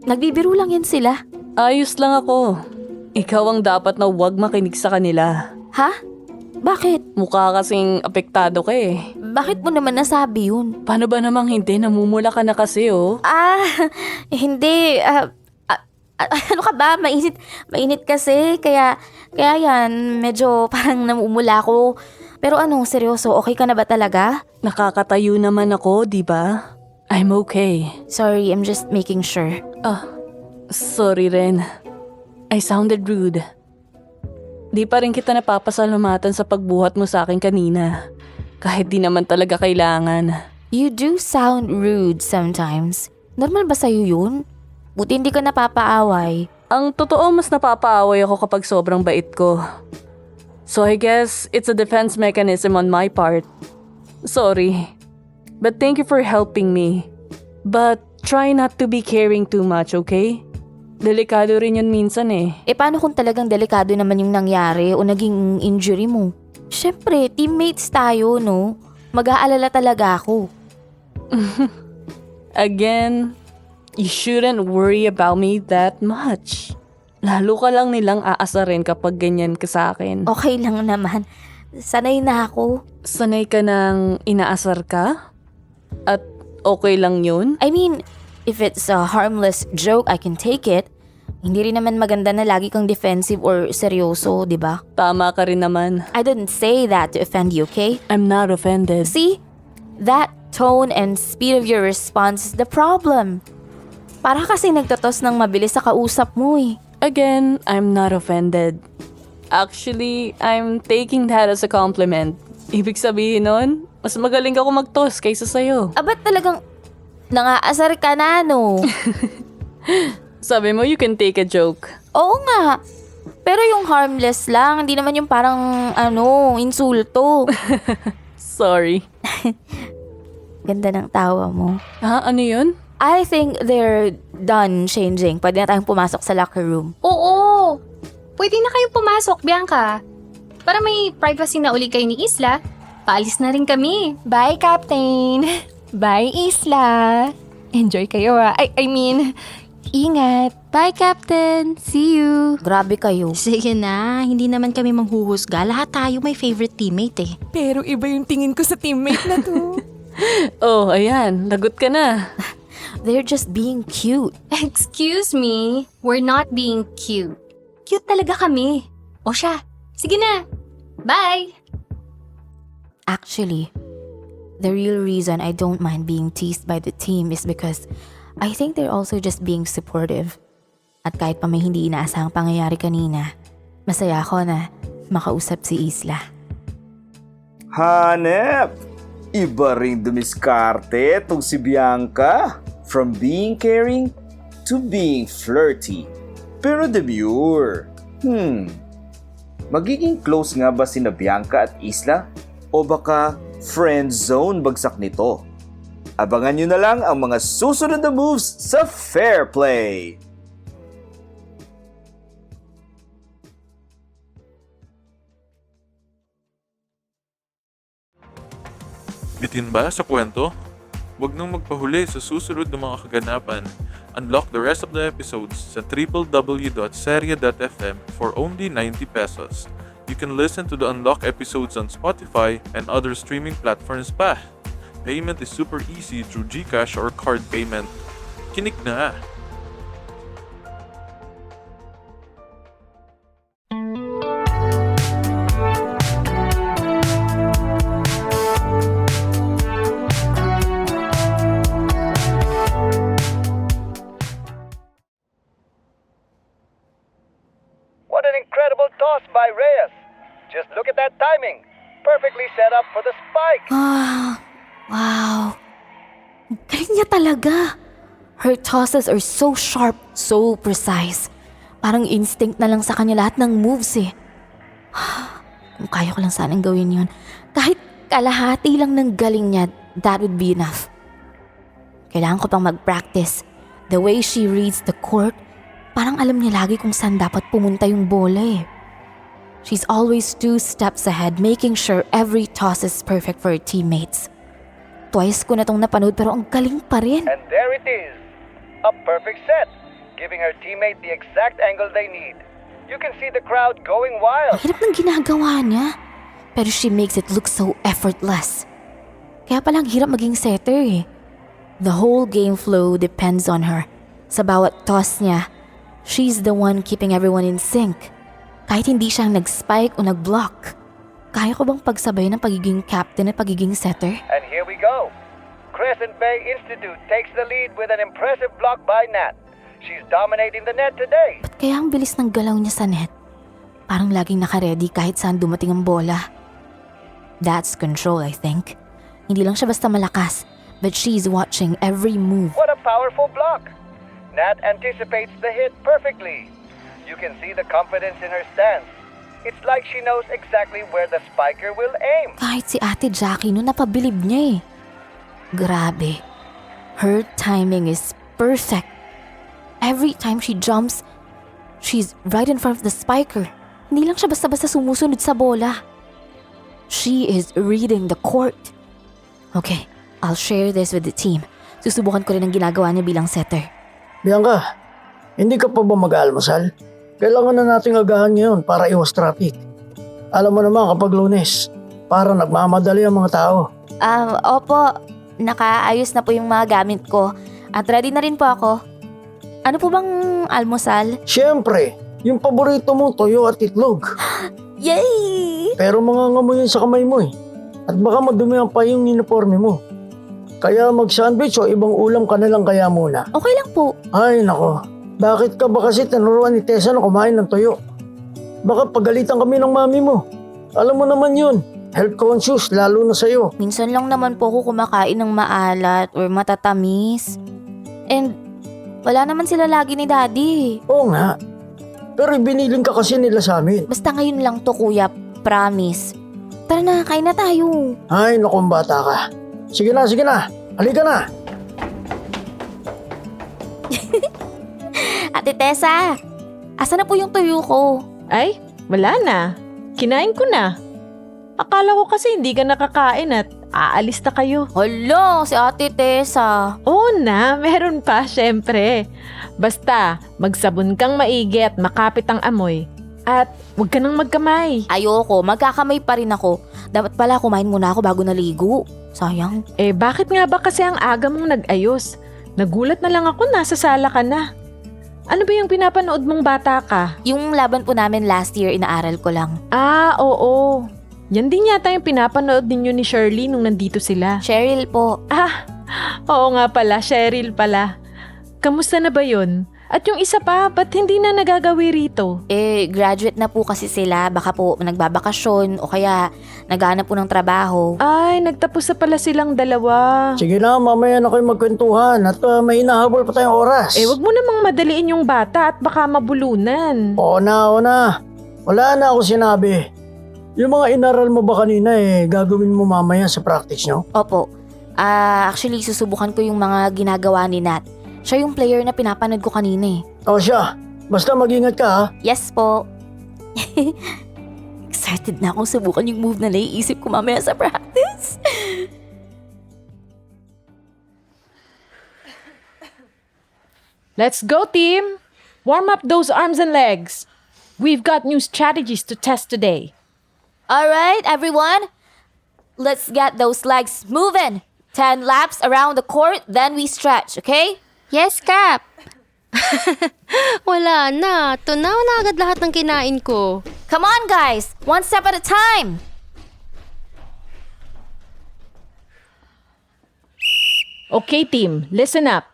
nagbibiro lang yan sila. Ayos lang ako. Ikaw ang dapat na huwag makinig sa kanila. Ha? Bakit? Mukha kasing apektado ka eh. Bakit mo naman nasabi yun? Paano ba namang hindi? Namumula ka na kasi oh. Hindi. Ano ka ba? Mainit kasi. Kaya yan, medyo parang namumula ko. Pero seryoso, okay ka na ba talaga? Nakakatayo naman ako, di ba? I'm okay. Sorry, I'm just making sure. Sorry Ren. I sounded rude. Di pa rin kita napapasalamatan sa pagbuhat mo sa akin kanina. Kahit di naman talaga kailangan. You do sound rude sometimes. Normal ba sa'yo yun? Buti hindi ka napapaaway. Ang totoo, mas napapaaway ako kapag sobrang bait ko. So I guess it's a defense mechanism on my part. Sorry. But thank you for helping me. But try not to be caring too much, okay? Delikado rin yun minsan eh. Paano kung talagang delikado naman yung nangyari o naging injury mo? Siyempre, teammates tayo, no? Mag-aalala talaga ako. Again, you shouldn't worry about me that much. Lalo ka lang nilang aasarin kapag ganyan ka sa akin. Okay lang naman. Sanay na ako. Sanay ka nang inaasar ka? At okay lang yun? I mean, if it's a harmless joke, I can take it. Hindi rin naman maganda na lagi kang defensive or seryoso, di ba? Tama ka rin naman. I didn't say that to offend you, okay? I'm not offended. See? That tone and speed of your response is the problem. Para kasi nagtatos ng mabilis sa kausap mo eh. Again, I'm not offended. Actually, I'm taking that as a compliment. Ibig sabihin nun, mas magaling ako mag-toss kaysa sa'yo. Ba't talagang nangaasar ka na, no? Sabi mo, you can take a joke. Oo nga. Pero yung harmless lang, hindi naman yung parang, insulto. Sorry. Ganda ng tawa mo. Ano yun? I think they're done changing. Pwede na tayong pumasok sa locker room. Oo! Pwede na kayong pumasok, Bianca. Para may privacy na uli kayo ni Isla, paalis na rin kami. Bye, Captain. Bye, Isla. Enjoy kayo I mean, ingat. Bye, Captain. See you. Grabe kayo. Sige na, hindi naman kami manghuhusga. Lahat tayo may favorite teammate eh. Pero iba yung tingin ko sa teammate na to. Oh, ayan. Lagot ka na. They're just being cute. Excuse me, we're not being cute. Cute talaga kami. O siya, sige na. Bye! Actually, the real reason I don't mind being teased by the team is because I think they're also just being supportive. At kahit pa may hindi inaasahang pangyayari kanina, masaya ako na makausap si Isla. Hanep! Iba ring dumiskarte tong si Bianca. From being caring to being flirty, pero demure. Magiging close nga ba sina Bianca at Isla? O baka friend zone bagsak nito? Abangan nyo na lang ang mga susunod na moves sa Fair Play! Bitin ba sa kwento? Huwag nang magpahuli sa susunod ng mga kaganapan. Unlock the rest of the episodes sa www.serye.fm for only 90 pesos. You can listen to the unlocked episodes on Spotify and other streaming platforms pa. Payment is super easy through GCash or card payment. Kinig na! What an incredible toss by Reyes! Just look at that timing! Perfectly set up for the spike! Wow. Galing niya talaga. Her tosses are so sharp, so precise. Parang instinct na lang sa kanya lahat ng moves eh. Kung kaya ko lang sanang gawin yun. Kahit kalahati lang ng galing niya, that would be enough. Kailangan ko pang mag-practice. The way she reads the court, parang alam niya lagi kung saan dapat pumunta yung bola eh. She's always 2 steps ahead, making sure every toss is perfect for her teammates. Twice ko na tong napanood pero ang galing pa rin. And there it is! A perfect set! Giving her teammate the exact angle they need. You can see the crowd going wild! Ang hirap ng ginagawa niya. Pero she makes it look so effortless. Kaya palang hirap maging setter eh. The whole game flow depends on her. Sa bawat toss niya, she's the one keeping everyone in sync. Kahit hindi siyang nag-spike o nag-block. Kaya ko bang pagsabay ng pagiging captain at pagiging setter? And here we go! Crescent Bay Institute takes the lead with an impressive block by Nat. She's dominating the net today. Ba't kaya ang bilis ng galaw niya sa net? Parang laging naka-ready kahit saan dumating ang bola. That's control, I think. Hindi lang siya basta malakas, but she's watching every move. What a powerful block! Nat anticipates the hit perfectly. You can see the confidence in her stance. It's like she knows exactly where the spiker will aim. Kahit si Ate Jackie no napabilib niya eh. Grabe. Her timing is perfect. Every time she jumps, she's right in front of the spiker. Hindi lang siya basta-basta sumusunod sa bola. She is reading the court. Okay, I'll share this with the team. Susubukan ko rin ang ginagawa niya bilang setter. Bianca, hindi ka pa ba mag-aalmusal? Kailangan na nating agahan ngayon para iwas traffic. Alam mo naman kapag Lunes, para nagmamadali ang mga tao. Opo. Nakaayos na po yung mga gamit ko. At ready na rin po ako. Ano po bang almusal? Siyempre, yung paborito mo, toyo at itlog. Yay! Pero mangangamoy yun sa kamay mo eh. At baka madumihan pa yung uniforme mo. Kaya mag-sandwich o ibang ulam ka na lang kaya muna. Okay lang po. Ay nako, bakit ka ba kasi tinuruan ni Tessa na kumain ng toyo? Baka pagalitan kami ng mami mo. Alam mo naman yun, health conscious lalo na sa'yo. Minsan lang naman po ako kumakain ng maalat or matatamis. And wala naman sila lagi ni Daddy. Oo nga, pero ibiniling ka kasi nila sa amin. Basta ngayon lang to kuya, promise. Tara na, kain na tayo. Ay naku, bata ka. Sige na, halika na. Ate Tessa, asa na po yung tuyo ko? Ay, wala na. Kinain ko na. Akala ko kasi hindi ka nakakain at aalis na kayo. Hala, si Ate Tessa. Oo na, meron pa, syempre. Basta, magsabon kang maigi at makapit ang amoy. At huwag ka nang magkamay. Ayoko, magkakamay pa rin ako. Dapat pala kumain muna ako bago naligo. Sayang. Bakit nga ba kasi ang aga mong nag-ayos? Nagulat na lang ako, nasa sala ka na. Ano ba yung pinapanood mong bata ka? Yung laban po namin last year, inaaral ko lang. Oo. Yan din yata yung pinapanood ninyo ni Shirley nung nandito sila. Cheryl po. Oo nga pala, Cheryl pala. Kamusta na ba yun? At yung isa pa, ba't hindi na nagagawi rito? Graduate na po kasi sila. Baka po nagbabakasyon o kaya naghahanap po ng trabaho. Ay, nagtapos na pala silang dalawa. Sige na, mamaya na kayo magkwentuhan at may hinahabol pa tayong oras. Wag mo namang madaliin yung bata at baka mabulunan. Oo na. Wala na ako sinabi. Yung mga inaral mo ba kanina gagawin mo mamaya sa practice nyo? Opo. Actually, susubukan ko yung mga ginagawa ni Nat. Siya yung player na pinapanood ko kanina O siya, basta mag-ingat ka ha. Yes po. Excited na akong subukan yung move na naiisip ko mamaya sa practice. Let's go, team! Warm up those arms and legs. We've got new strategies to test today. Alright, everyone. Let's get those legs moving. 10 laps around the court, then we stretch, okay? Yes, Cap! Wala na. Tunaw na agad lahat ng kinain ko. Come on, guys. One step at a time. Okay, team, listen up.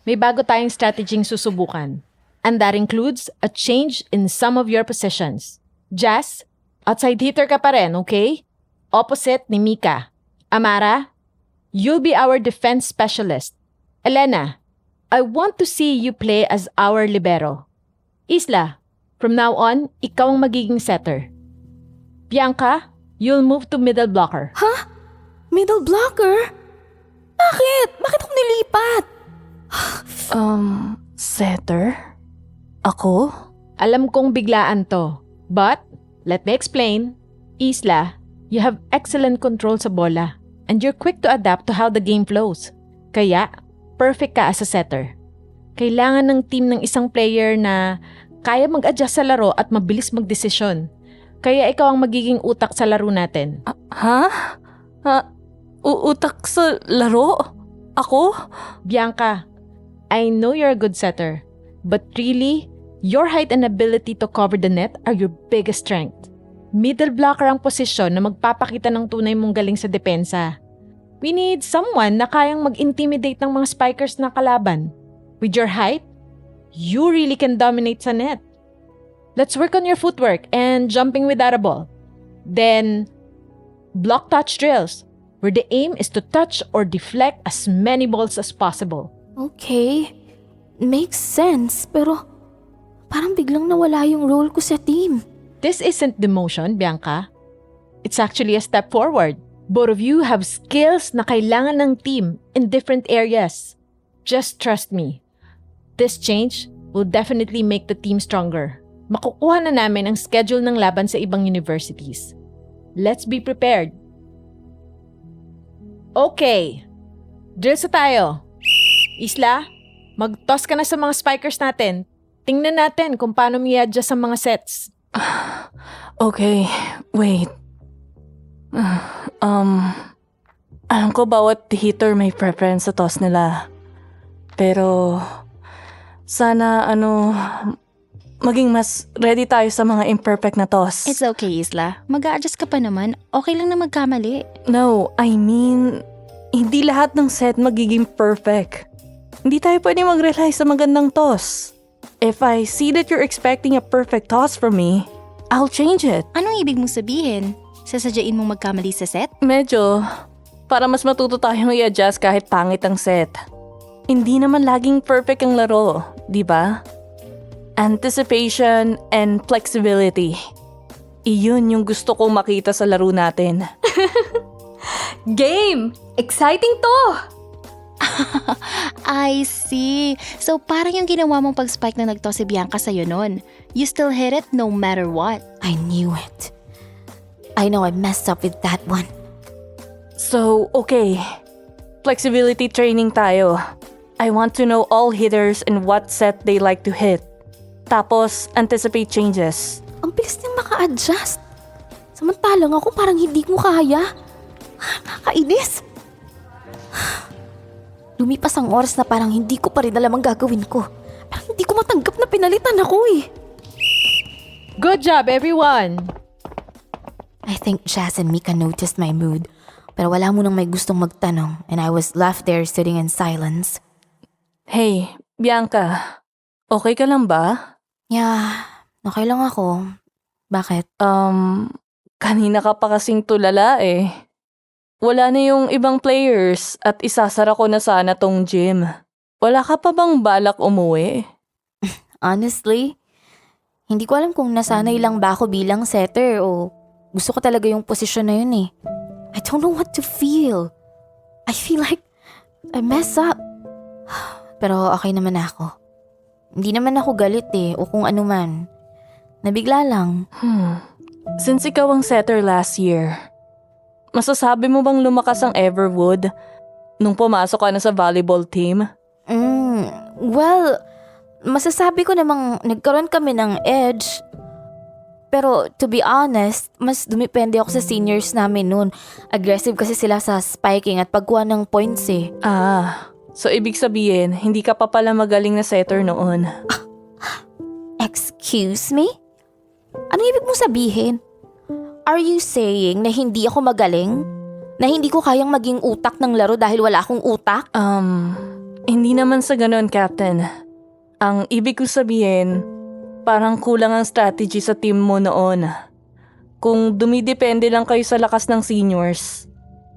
May bago tayong strategying susubukan. And that includes a change in some of your positions. Jazz, outside hitter ka pa rin, okay? Opposite ni Mika. Amara, you'll be our defense specialist. Elena, I want to see you play as our libero. Isla, from now on, ikaw ang magiging setter. Bianca, you'll move to middle blocker. Huh? Middle blocker? Bakit? Bakit ako nilipat? Setter? Ako? Alam kong biglaan to. But, let me explain. Isla, you have excellent control sa bola. And you're quick to adapt to how the game flows. Kaya, perfect ka as a setter. Kailangan ng team ng isang player na kaya mag-adjust sa laro at mabilis magdesisyon. Kaya ikaw ang magiging utak sa laro natin. Utak sa laro? Ako? Bianca, I know you're a good setter. But really, your height and ability to cover the net are your biggest strength. Middle blocker ang posisyon na magpapakita ng tunay mong galing sa depensa. We need someone na kayang mag-intimidate ng mga spikers na kalaban. With your height, you really can dominate sa net. Let's work on your footwork and jumping without a ball. Then, block touch drills, where the aim is to touch or deflect as many balls as possible. Okay. Makes sense, pero parang biglang nawala yung role ko sa team. This isn't demotion, Bianca. It's actually a step forward. Both of you have skills na kailangan ng team in different areas. Just trust me. This change will definitely make the team stronger. Makukuha na namin ang schedule ng laban sa ibang universities. Let's be prepared. Okay. Drills na tayo. Isla, mag-toss ka na sa mga spikers natin. Tingnan natin kung paano i-adjust ang mga sets. Okay, wait. Alam ko bawat hitter may preference sa toss nila. Pero, sana maging mas ready tayo sa mga imperfect na toss. It's okay, Isla. Mag-a-adjust ka pa naman. Okay lang na magkamali. No, I mean, hindi lahat ng set magiging perfect. Hindi tayo pwede mag-rely sa magandang toss. If I see that you're expecting a perfect toss from me, I'll change it. Anong ibig mong sabihin? Sasadyain mong magkamali sa set? Medyo. Para mas matuto tayong i-adjust kahit pangit ang set. Hindi naman laging perfect ang laro, di ba? Anticipation and flexibility. Iyon yung gusto kong makita sa laro natin. Game! Exciting to! I see. So parang yung ginawa mong pag-spike na nagtoss si Bianca sa'yo nun. You still hit it no matter what. I knew it. I know I messed up with that one. So, okay. Flexibility training tayo. I want to know all hitters and what set they like to hit. Tapos, anticipate changes. Ang bilis niyang maka-adjust. Samantalang ako parang hindi ko kaya. Nakakainis. Lumipas ang oras na parang hindi ko pa rin alam ang gagawin ko. Parang hindi ko matanggap na pinalitan ako eh. Good job, everyone! I think Jazz and Mika noticed my mood. Pero wala munang may gustong magtanong and I was left there sitting in silence. Hey, Bianca. Okay ka lang ba? Yeah, okay lang ako. Bakit? Kanina ka pa kasing tulala eh. Wala na yung ibang players at isasara ko na sana tong gym. Wala ka pa bang balak umuwi? Honestly, hindi ko alam kung nasanay lang ba ako bilang setter o gusto ko talaga yung posisyon na yun eh. I don't know what to feel. I feel like I mess up. Pero okay naman ako. Hindi naman ako galit eh o kung ano man. Nabigla lang. Since ikaw ang setter last year, masasabi mo bang lumakas ang Everwood nung pumasok ka na sa volleyball team? Well, masasabi ko namang nagkaroon kami ng edge. Pero to be honest, mas dumipende ako sa seniors namin noon. Aggressive kasi sila sa spiking at pagkuha ng points eh. So ibig sabihin, hindi ka pa pala magaling na setter noon. Excuse me? Anong ibig mong sabihin? Are you saying na hindi ako magaling? Na hindi ko kayang maging utak ng laro dahil wala akong utak? Hindi naman sa ganon, Captain. Ang ibig ko sabihin, parang kulang ang strategy sa team mo noon. Kung dumidepende lang kayo sa lakas ng seniors,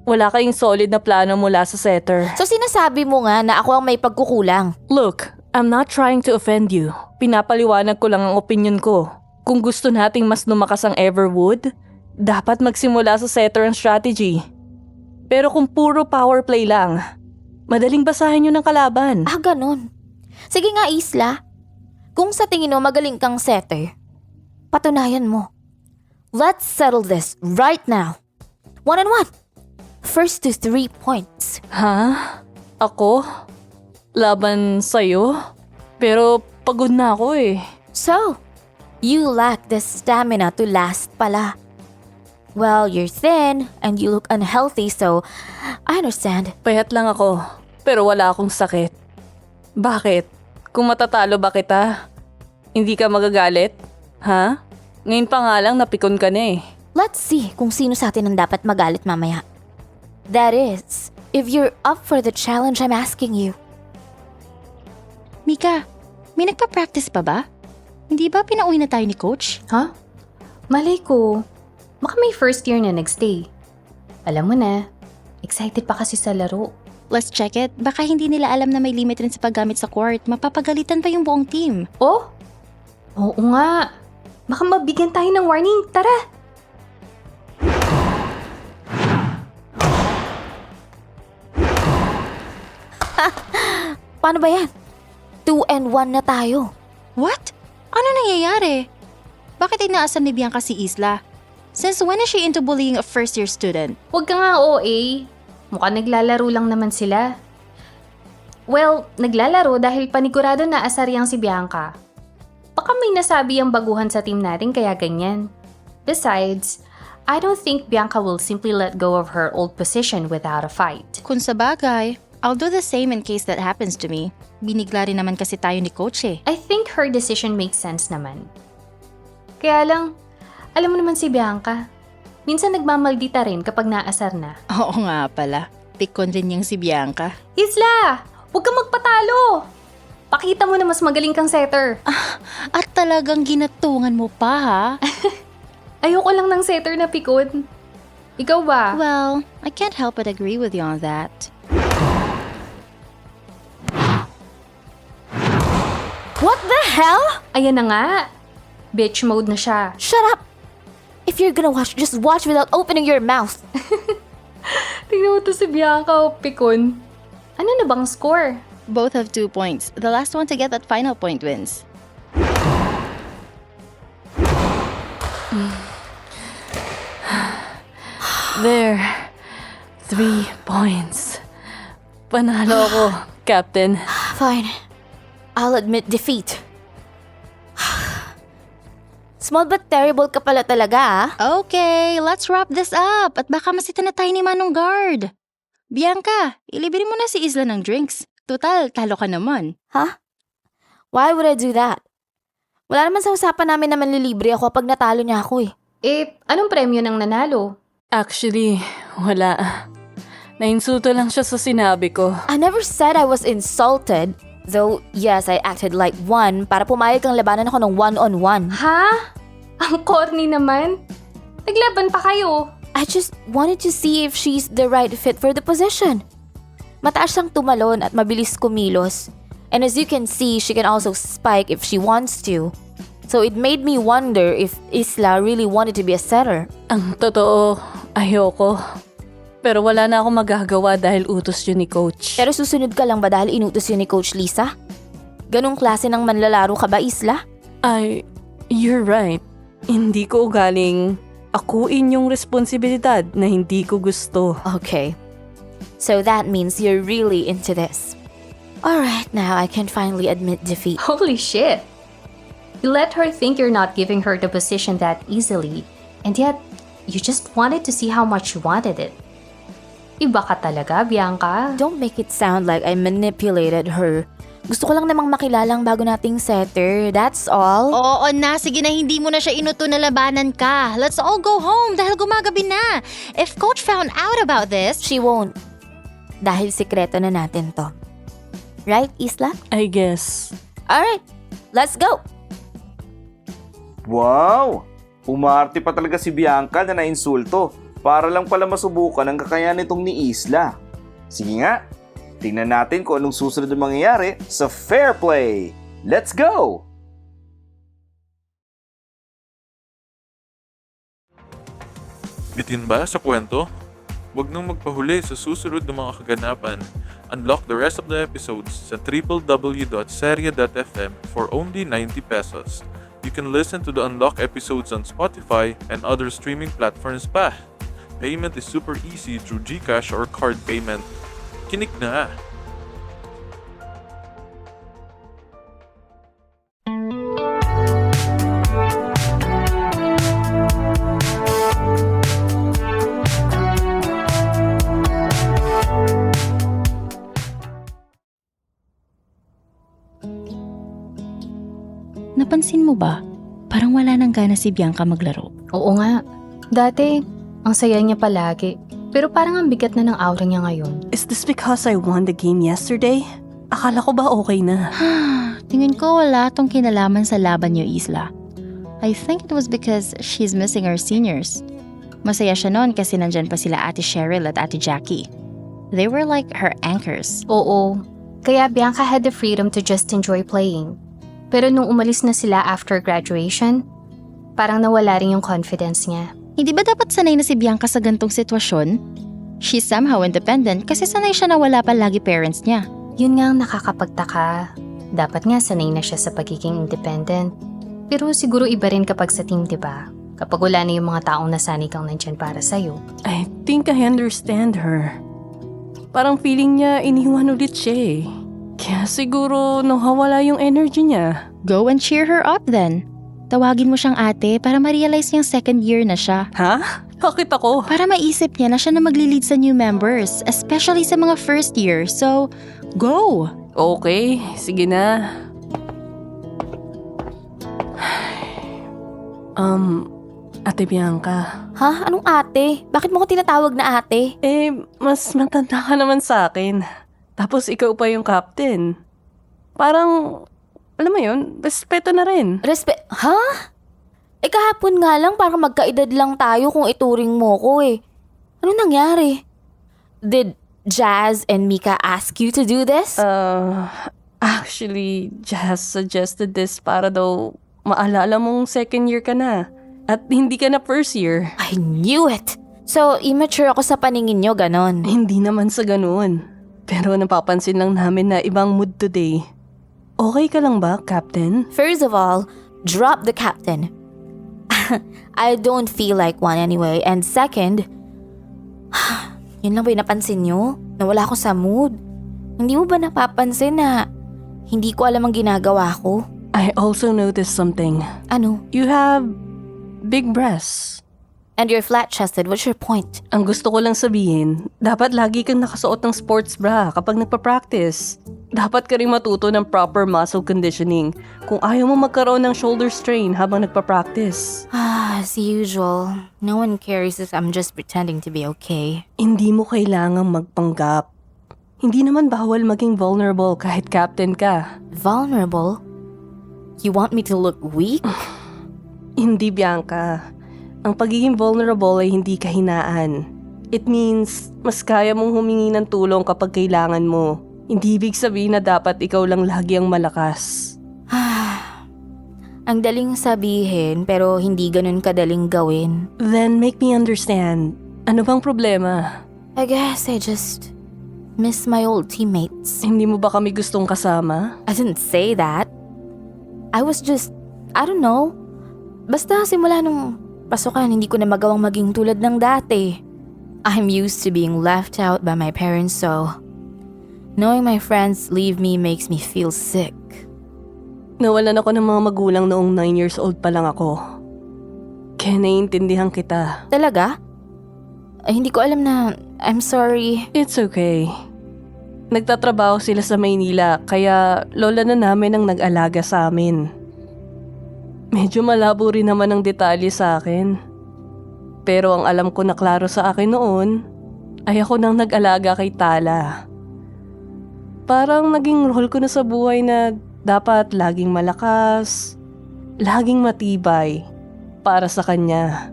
wala kayong solid na plano mula sa setter. So sinasabi mo nga na ako ang may pagkukulang? Look, I'm not trying to offend you. Pinapaliwanag ko lang ang opinion ko. Kung gusto nating mas lumakas ang Everwood, dapat magsimula sa setter ang strategy. Pero kung puro power play lang, madaling basahin yun ng kalaban. Ganun. Sige nga, Isla. Kung sa tingin mo magaling kang setter, patunayan mo. Let's settle this right now. 1-on-1. First to 3 points. Ako? Laban sa'yo? Pero pagod na ako eh. So, you lack the stamina to last pala. Well, you're thin and you look unhealthy, so I understand. Payat lang ako, pero wala akong sakit. Bakit? Kung matatalo ba kita, hindi ka magagalit? Ngayon pa nga lang napikon ka na eh. Let's see kung sino sa atin ang dapat magalit mamaya. That is, if you're up for the challenge I'm asking you. Mika, may nagpa-practice pa ba? Hindi ba pinauwi na tayo ni Coach? Malay ko. Baka may first year na nagstay. Alam mo na, excited pa kasi sa laro. Let's check it. Baka hindi nila alam na may limit rin sa paggamit sa court. Mapapagalitan pa yung buong team. Oh? Oo nga. Baka mabigyan tayo ng warning. Tara! Paano ba yan? 2-1 na tayo. What? Ano nangyayari? Bakit inaasan ni Bianca si Isla? Since when is she into bullying a first-year student? Huwag ka nga OA. Mukhang naglalaro lang naman sila. Well, naglalaro dahil panigurado na asaryang si Bianca. Baka may nasabi ang baguhan sa team natin kaya ganyan. Besides, I don't think Bianca will simply let go of her old position without a fight. Kung sabagay, I'll do the same in case that happens to me. Binigla rin naman kasi tayo ni Coach eh. I think her decision makes sense naman. Kaya lang, alam mo naman si Bianca, minsan nagmamaldita rin kapag naasar na. Oo nga pala. Pikon rin niyang si Bianca. Isla! Huwag kang magpatalo! Pakita mo na mas magaling kang setter. At talagang ginatungan mo pa ha? Ayoko lang ng setter na pikon. Ikaw ba? Well, I can't help but agree with you on that. What the hell? Ayan na nga. Bitch mode na siya. Shut up! If you're gonna watch, just watch without opening your mouth. Tingnan mo to si Bianca o pikon. Ano na bang score? Both have 2 points. The last one to get that final point wins. There. 3 points. Panalo ako, Captain. Fine. I'll admit defeat. Small but terrible ka pala talaga Okay, let's wrap this up. At baka masita na tayo ni Manong Guard. Bianca, ilibirin mo na si Isla ng drinks. Total, talo ka naman. Why would I do that? Wala naman sa usapan namin na manlilibre ako pag natalo niya ako anong premyo ng nanalo? Actually, wala. Nainsulto lang siya sa sinabi ko. I never said I was insulted. Though, yes, I acted like one para pumayag kang labanan ako ng one-on-one. Ha? Ang corny naman. Naglaban pa kayo. I just wanted to see if she's the right fit for the position. Mataas siyang tumalon at mabilis kumilos. And as you can see, she can also spike if she wants to. So it made me wonder if Isla really wanted to be a setter. Ang totoo, ayoko. Pero wala na akong magagawa dahil utos yun ni Coach. Pero susunod ka lang ba dahil inutos yun ni Coach Lisa? Ganong klase ng manlalaro ka ba, Isla? You're right. Hindi ko ugaling akuin yung responsibilidad na hindi ko gusto. Okay. So that means you're really into this. Alright, now I can finally admit defeat. Holy shit. You let her think you're not giving her the position that easily, and yet, you just wanted to see how much you wanted it. Iba ka talaga, Bianca. Don't make it sound like I manipulated her. Gusto ko lang namang makilalang bago nating setter. That's all. Oo na, sige na, hindi mo na siya inuto na labanan ka. Let's all go home dahil gumagabi na. If Coach found out about this... She won't. Dahil sikreto na natin to. Right, Isla? I guess. Alright, let's go! Wow! Umarte pa talaga si Bianca na nainsulto para lang pala masubukan ang kakayahan nitong ni Isla. Sige nga, tingnan natin kung anong susunod na mangyayari sa Fair Play. Let's go! Bitin ba sa kwento? Huwag nang magpahuli sa susunod na mga kaganapan. Unlock the rest of the episodes sa www.serye.fm for only 90 pesos. You can listen to the unlocked episodes on Spotify and other streaming platforms pa. Payment is super easy through GCash or card payment. Kinig na! Napansin mo ba? Parang wala nang gana si Bianca maglaro. Oo nga. Dati, ang saya niya palagi. Pero parang ang bigat na ng aura niya ngayon. Is this because I won the game yesterday? Akala ko ba okay na? Tingin ko wala tong kinalaman sa laban niyo, Isla. I think it was because she's missing our seniors. Masaya siya noon kasi nandyan pa sila Ate Cheryl at Ate Jackie. They were like her anchors. Oo. Kaya Bianca had the freedom to just enjoy playing. Pero nung umalis na sila after graduation, parang nawala rin yung confidence niya. Hindi ba dapat sanay na si Bianca sa gantong sitwasyon? She's somehow independent kasi sanay siya na wala palagi parents niya. Yun nga ang nakakapagtaka. Dapat nga sanay na siya sa pagiging independent. Pero siguro iba rin kapag sa team, diba? Kapag wala na yung mga taong nasanay kang nandyan para sa'yo. I think I understand her. Parang feeling niya iniwan ulit siya eh. Kaya siguro nawawala yung energy niya. Go and cheer her up then. Tawagin mo siyang ate para ma-realize niyang second year na siya. Ha? Bakit ako? Para maisip niya na siya na magli-lead sa new members, especially sa mga first year. So, go! Okay, sige na. Ate Bianca. Ha? Anong ate? Bakit mo ko tinatawag na ate? Mas matanda ka naman sa akin. Tapos ikaw pa yung captain. Parang, alam mo yun, respeto na rin. Ha? Kahapon nga lang parang magkaedad lang tayo kung ituring mo ko eh. Ano nangyari? Did Jazz and Mika ask you to do this? Actually, Jazz suggested this para daw maalala mong second year ka na. At hindi ka na first year. I knew it! So, immature ako sa paningin nyo, ganon? Hindi naman sa ganon. Pero napapansin lang namin na ibang mood today. Okay ka lang ba, Captain? First of all, drop the captain. I don't feel like one anyway. And second, yun lang ba yung napansin nyo? Nawala ako sa mood. Hindi mo ba napapansin na hindi ko alam ang ginagawa ko? I also noticed something. Ano? You have big breasts. And you're flat-chested. What's your point? Ang gusto ko lang sabihin, dapat lagi kang nakasuot ng sports bra kapag nagpa-practice. Dapat ka rin matuto ng proper muscle conditioning kung ayaw mo magkaroon ng shoulder strain habang nagpa-practice. As usual, no one cares if I'm just pretending to be okay. Hindi mo kailangang magpanggap. Hindi naman bawal maging vulnerable kahit captain ka. Vulnerable? You want me to look weak? Hindi, Bianca. Ang pagiging vulnerable ay hindi kahinaan. It means, mas kaya mong humingi ng tulong kapag kailangan mo. Hindi ibig sabihin na dapat ikaw lang lagi ang malakas. Ang daling sabihin pero hindi ganun kadaling gawin. Then make me understand. Ano bang problema? I guess I just miss my old teammates. Hindi mo ba kami gustong kasama? I didn't say that. I was just, I don't know. Basta simula nung pasukan, hindi ko na magawang maging tulad ng dati. I'm used to being left out by my parents, so knowing my friends leave me makes me feel sick. Nawalan ako ng mga magulang noong 9 years old pa lang ako. Kaya naiintindihan kita. Talaga? Ay, hindi ko alam na, I'm sorry. It's okay. Nagtatrabaho sila sa Maynila, kaya lola na namin ang nag-alaga sa amin. Medyo malabo rin naman ang detalye sa akin. Pero ang alam ko na klaro sa akin noon, ay ako nang nag-alaga kay Tala. Parang naging role ko na sa buhay na dapat laging malakas, laging matibay para sa kanya.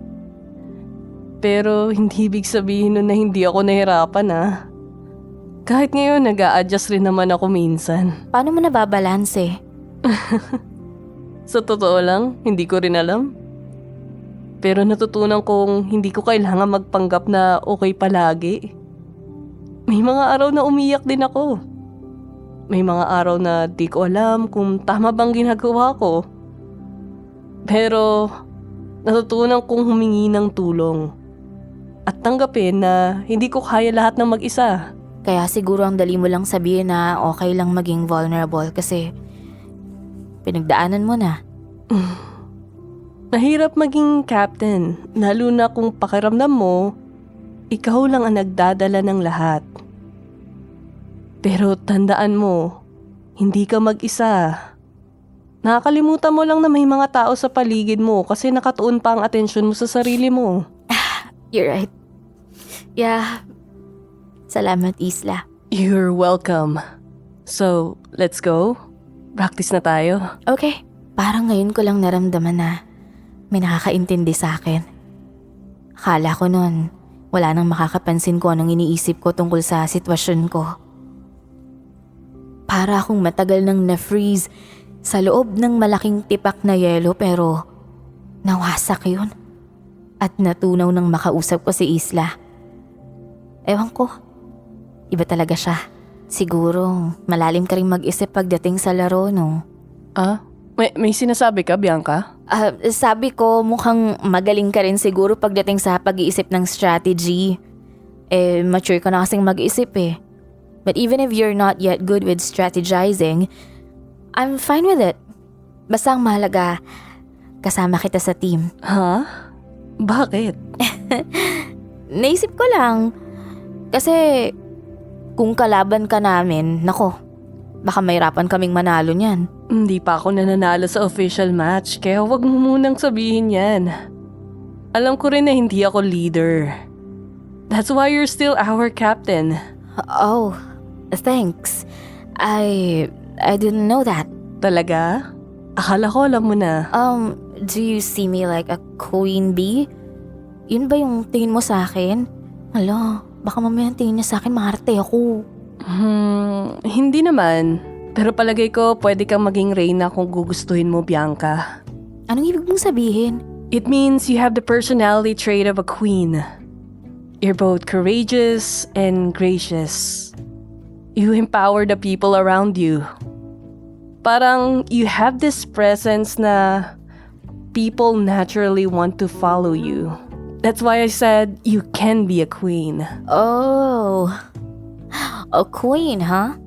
Pero hindi ibig sabihin nun na hindi ako nahirapan Kahit ngayon nag-a-adjust rin naman ako minsan. Paano mo nababalanse? Sa totoo lang, hindi ko rin alam. Pero natutunan kong hindi ko kailangan magpanggap na okay palagi. May mga araw na umiyak din ako. May mga araw na di ko alam kung tama bang ginagawa ko. Pero natutunan kong humingi ng tulong. At tanggapin na hindi ko kaya lahat ng mag-isa. Kaya siguro ang dali mo lang sabihin na okay lang maging vulnerable kasi pinagdaanan mo na. Mahirap maging captain, lalo na kung pakiramdam mo, ikaw lang ang nagdadala ng lahat. Pero tandaan mo, hindi ka mag-isa. Nakakalimutan mo lang na may mga tao sa paligid mo kasi nakatuon pa ang atensyon mo sa sarili mo. You're right. Yeah. Salamat, Isla. You're welcome. So, let's go? Practice na tayo? Okay. Parang ngayon ko lang naramdaman na may nakakaintindi sa akin. Akala ko nun, wala nang makakapansin ko anong iniisip ko tungkol sa sitwasyon ko. Para akong matagal nang na-freeze sa loob ng malaking tipak na yelo pero nawasak yun. At natunaw nang makausap ko si Isla. Ewan ko, iba talaga siya. Siguro malalim ka rin mag-isip pagdating sa laro, no? May sinasabi ka, Bianca? Sabi ko mukhang magaling ka rin siguro pagdating sa pag-iisip ng strategy. Mature ka na kasing mag-isip But even if you're not yet good with strategizing, I'm fine with it. Basta ang mahalaga, kasama kita sa team. Bakit? Naisip ko lang. Kasi kung kalaban ka namin, nako, baka mahirapan kaming manalo niyan. Hindi pa ako nananalo sa official match, kaya wag mo munang sabihin yan. Alam ko rin na hindi ako leader. That's why you're still our captain. Oh, thanks. I didn't know that. Talaga? Akala ko alam mo na. Do you see me like a queen bee? Yun ba yung tingin mo sa akin? Hala, baka mamaya tingin niya sa akin maarte ako. Hindi naman. Pero palagay ko pwede kang maging reyna kung gugustuhin mo, Bianca. Anong ibig mong sabihin? It means you have the personality trait of a queen. You're both courageous and gracious. You empower the people around you. Parang you have this presence na people naturally want to follow you. That's why I said you can be a queen. Oh, a queen, huh?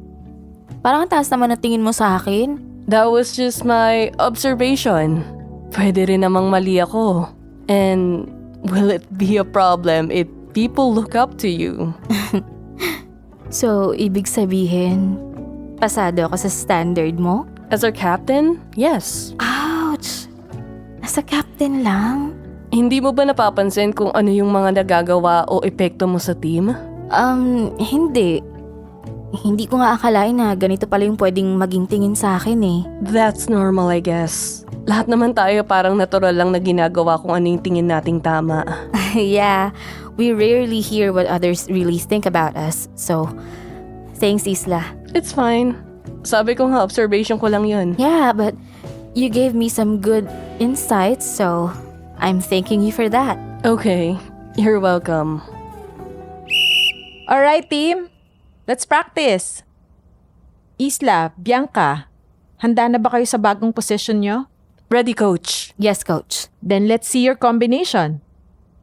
Parang ang taas naman na tingin mo sa akin. That was just my observation. Pwede rin namang mali ako. And will it be a problem if people look up to you? So, ibig sabihin, pasado ako sa standard mo? As our captain? Yes. Ouch! As a captain lang? Hindi mo ba napapansin kung ano yung mga nagagawa o epekto mo sa team? Hindi. Hindi ko nga akalain na ganito pala yung pwedeng maging tingin sa akin eh. That's normal, I guess. Lahat naman tayo parang natural lang na ginagawa kung ano yung tingin nating tama. Yeah, we rarely hear what others really think about us. So, thanks Isla. It's fine. Sabi ko nga, observation ko lang yun. Yeah, but you gave me some good insights, so I'm thanking you for that. Okay, you're welcome. Alright, team. Let's practice. Isla, Bianca, handa na ba kayo sa bagong position nyo? Ready, coach. Yes, coach. Then let's see your combination.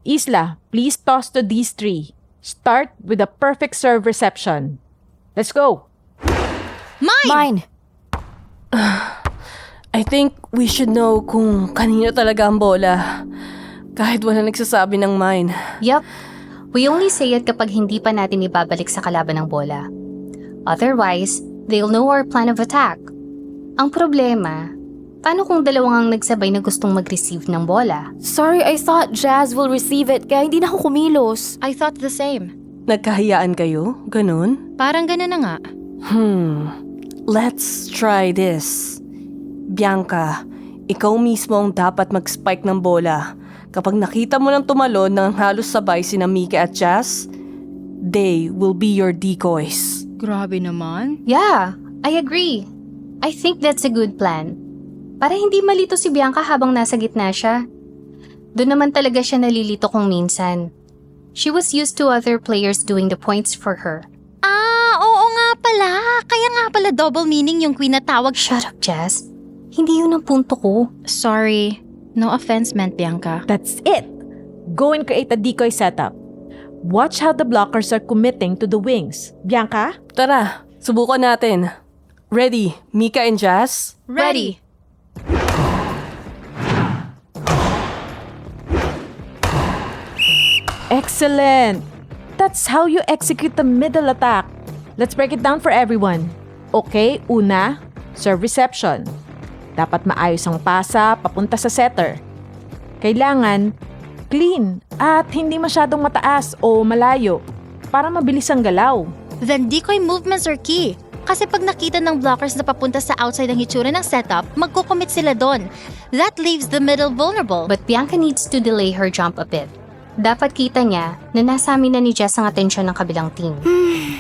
Isla, please toss to these three. Start with a perfect serve reception. Let's go. Mine! I think we should know kung kanino talaga ang bola. Kahit wala nagsasabi ng mine. Yup. We only say it kapag hindi pa natin ibabalik sa kalaban ng bola. Otherwise, they'll know our plan of attack. Ang problema, paano kung dalawang ang nagsabay na gustong mag-receive ng bola? Sorry, I thought Jazz will receive it kaya hindi na ako kumilos. I thought the same. Nagkahiyaan kayo? Ganun? Parang ganun na nga. Let's try this. Bianca, ikaw mismo ang dapat mag-spike ng bola. Kapag nakita mo ng tumalon ng halos sabay sina Mika at Jazz, they will be your decoys. Grabe naman. Yeah, I agree. I think that's a good plan. Para hindi malito si Bianca habang nasa gitna siya. Doon naman talaga siya nalilito kung minsan. She was used to other players doing the points for her. Oo nga pala. Kaya nga pala double meaning yung queen na tawag. Shut up, Jazz. Hindi yun ang punto ko. Sorry. No offense meant, Bianca. That's it. Go and create a decoy setup. Watch how the blockers are committing to the wings. Bianca? Tara, subukan natin. Ready, Mika and Jazz? Ready. Excellent! That's how you execute the middle attack. Let's break it down for everyone. Okay, una, serve reception. Dapat maayos ang pasa papunta sa setter. Kailangan clean at hindi masyadong mataas o malayo para mabilis ang galaw. Then decoy movements are key. Kasi pag nakita ng blockers na papunta sa outside ng hitsura ng setup, magko-commit sila doon. That leaves the middle vulnerable. But Bianca needs to delay her jump a bit. Dapat kita niya na nasa amin na ni Jess ang atensyon ng kabilang team.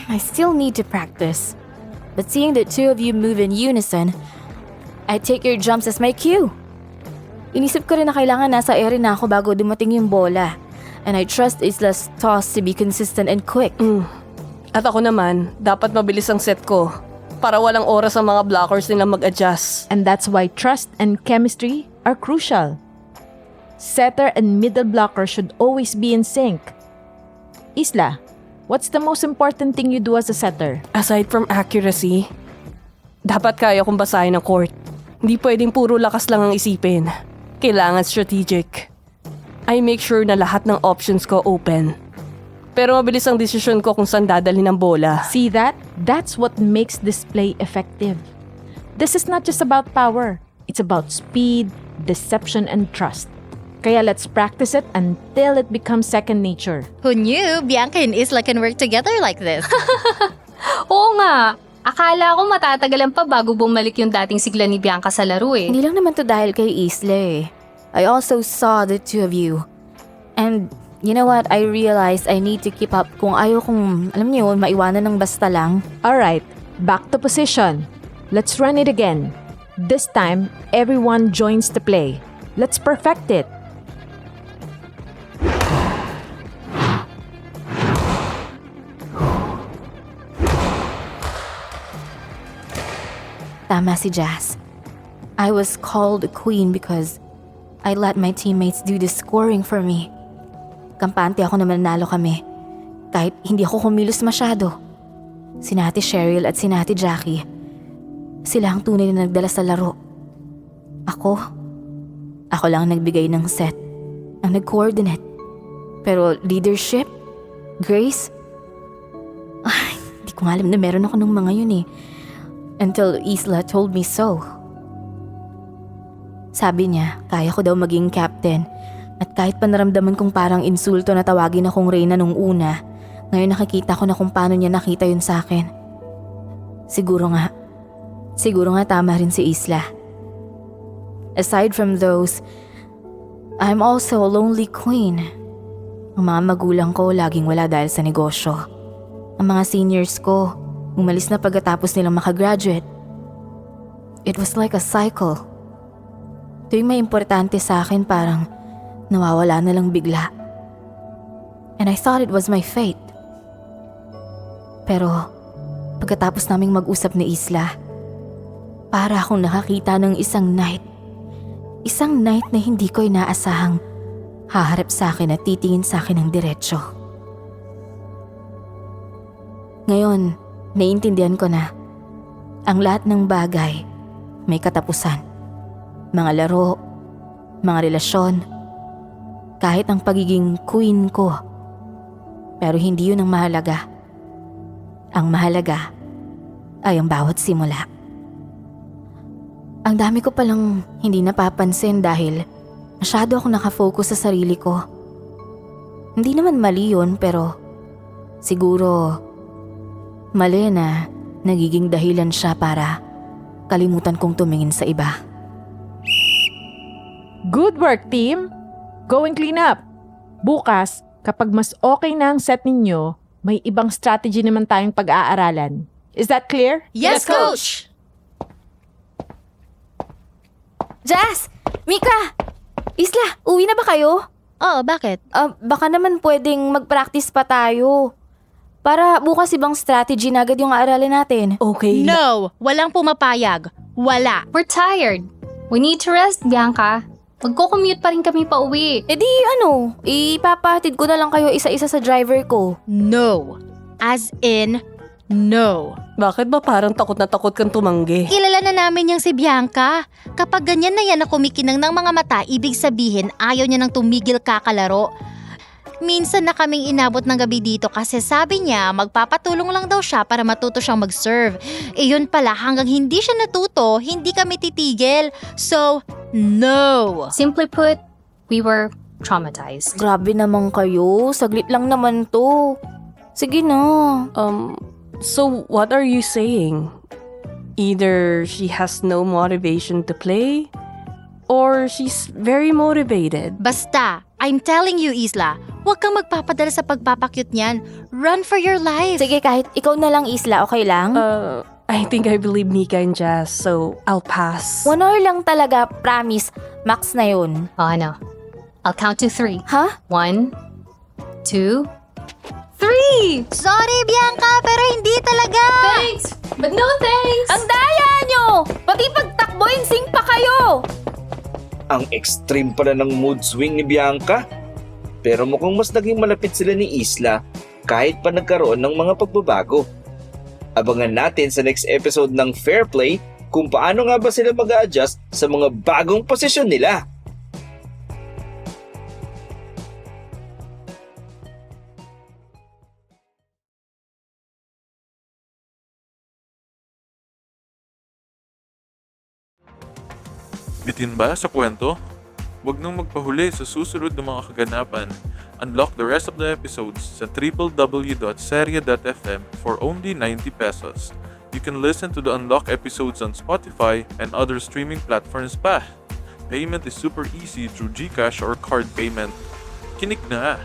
I still need to practice. But seeing the two of you move in unison, I take your jumps as my cue. Inisip ko rin na kailangan nasa area na ako bago dumating yung bola. And I trust Isla's toss to be consistent and quick. At ako naman, dapat mabilis ang set ko para walang oras ang mga blockers nila mag-adjust. And that's why trust and chemistry are crucial. Setter and middle blocker should always be in sync. Isla, what's the most important thing you do as a setter? Aside from accuracy, dapat kaya kong basahin ang court. Hindi pwedeng puro lakas lang ang isipin. Kailangan strategic. I make sure na lahat ng options ko open. Pero mabilis ang desisyon ko kung saan dadalhin ang bola. See that? That's what makes this play effective. This is not just about power. It's about speed, deception, and trust. Kaya let's practice it until it becomes second nature. Who knew Bianca and Isla can work together like this? Oo nga. Akala ko matatagalan pa bago bumalik yung dating sigla ni Bianca sa laro eh. Hindi lang naman to dahil kay Isla eh. I also saw the two of you. And you know what? I realized I need to keep up kung ayaw kong, alam niyo, maiwanan ng basta lang. Alright, back to position. Let's run it again. This time, everyone joins the play. Let's perfect it. Tama si Jazz. I was called a queen because I let my teammates do the scoring for me. Kampante ako na manalo kami. Kahit hindi ako kumilos masyado. Sina Ate Cheryl at sina Ate Jackie. Sila ang tunay na nagdala sa laro. Ako lang ang nagbigay ng set. Ang nag-coordinate. Pero leadership? Grace? Ay, hindi ko alam na meron ako nung mga yun eh. Until Isla told me so. Sabi niya, kaya ko daw maging captain. At kahit pa naramdaman kong parang insulto na tawagin akong Reyna nung una, ngayon nakikita ko na kung paano niya nakita yun sa akin. Siguro nga tama rin si Isla. Aside from those, I'm also a lonely queen. Ang mga magulang ko laging wala dahil sa negosyo. Ang mga seniors ko, umalis na pagkatapos nilang makagraduate. It was like a cycle. Tuwing may importante sa akin, parang nawawala na lang bigla. And I thought it was my fate. Pero pagkatapos naming mag-usap ni Isla, para akong nakakita ng isang night. Isang night na hindi ko inaasahang haharap sa akin at titingin sa akin ng diretsyo. Ngayon, naiintindihan ko na ang lahat ng bagay may katapusan. Mga laro, mga relasyon, kahit ang pagiging queen ko. Pero hindi yun ang mahalaga. Ang mahalaga ay ang bawat simula. Ang dami ko palang hindi napapansin dahil masyado ako nakafocus sa sarili ko. Hindi naman mali yun, pero siguro mali na nagiging dahilan siya para kalimutan kong tumingin sa iba. Good work, team! Go and clean up. Bukas, kapag mas okay na ang set ninyo, may ibang strategy naman tayong pag-aaralan. Is that clear? Yes, Coach! Jazz! Mika! Isla, uwi na ba kayo? Oo, bakit? Baka naman pwedeng mag-practice pa tayo. Para bukas ibang strategy na agad yung aaralin natin. Okay. No! Walang pumapayag. Wala. We're tired. We need to rest, Bianca. Magko-commute pa rin kami pa uwi. E di ipapahatid ko na lang kayo isa-isa sa driver ko. No. As in, no. Bakit ba parang takot na takot kang tumanggi? Kilala na namin yung si Bianca. Kapag ganyan na yan na kumikinang ng mga mata, ibig sabihin ayaw niya nang tumigil kakalaro. Minsan na kaming inabot ng gabi dito kasi sabi niya magpapatulong lang daw siya para matuto siyang mag-serve. E yun pala, hanggang hindi siya natuto, hindi kami titigil. So, no. Simply put, we were traumatized. Grabe naman kayo. Saglit lang naman to. Sige na. So what are you saying? Either she has no motivation to play, or she's very motivated. Basta, I'm telling you, Isla, huwag kang magpapadala sa pagpapakyut niyan. Run for your life. Sige, kahit ikaw na lang, Isla, okay lang? I think I believe Nika and Jazz, so I'll pass. 1 hour lang talaga, promise. Max na yun. Ano? I'll count to 3. Ha? 1, 2, 3! Sorry, Bianca, pero hindi talaga. Thanks! But no thanks! Ang daya nyo! Pati pagtakbo, insing pa kayo! Ang extreme pala ng mood swing ni Bianca. Pero mukhang mas naging malapit sila ni Isla kahit pa nagkaroon ng mga pagbabago. Abangan natin sa next episode ng Fair Play kung paano nga ba sila mag-a-adjust sa mga bagong posisyon nila. Bitin ba sa kwento? Huwag nang magpahuli sa susunod ng mga kaganapan. Unlock the rest of the episodes sa www.serye.fm for only 90 pesos. You can listen to the unlocked episodes on Spotify and other streaming platforms pa. Payment is super easy through GCash or card payment. Kinig na!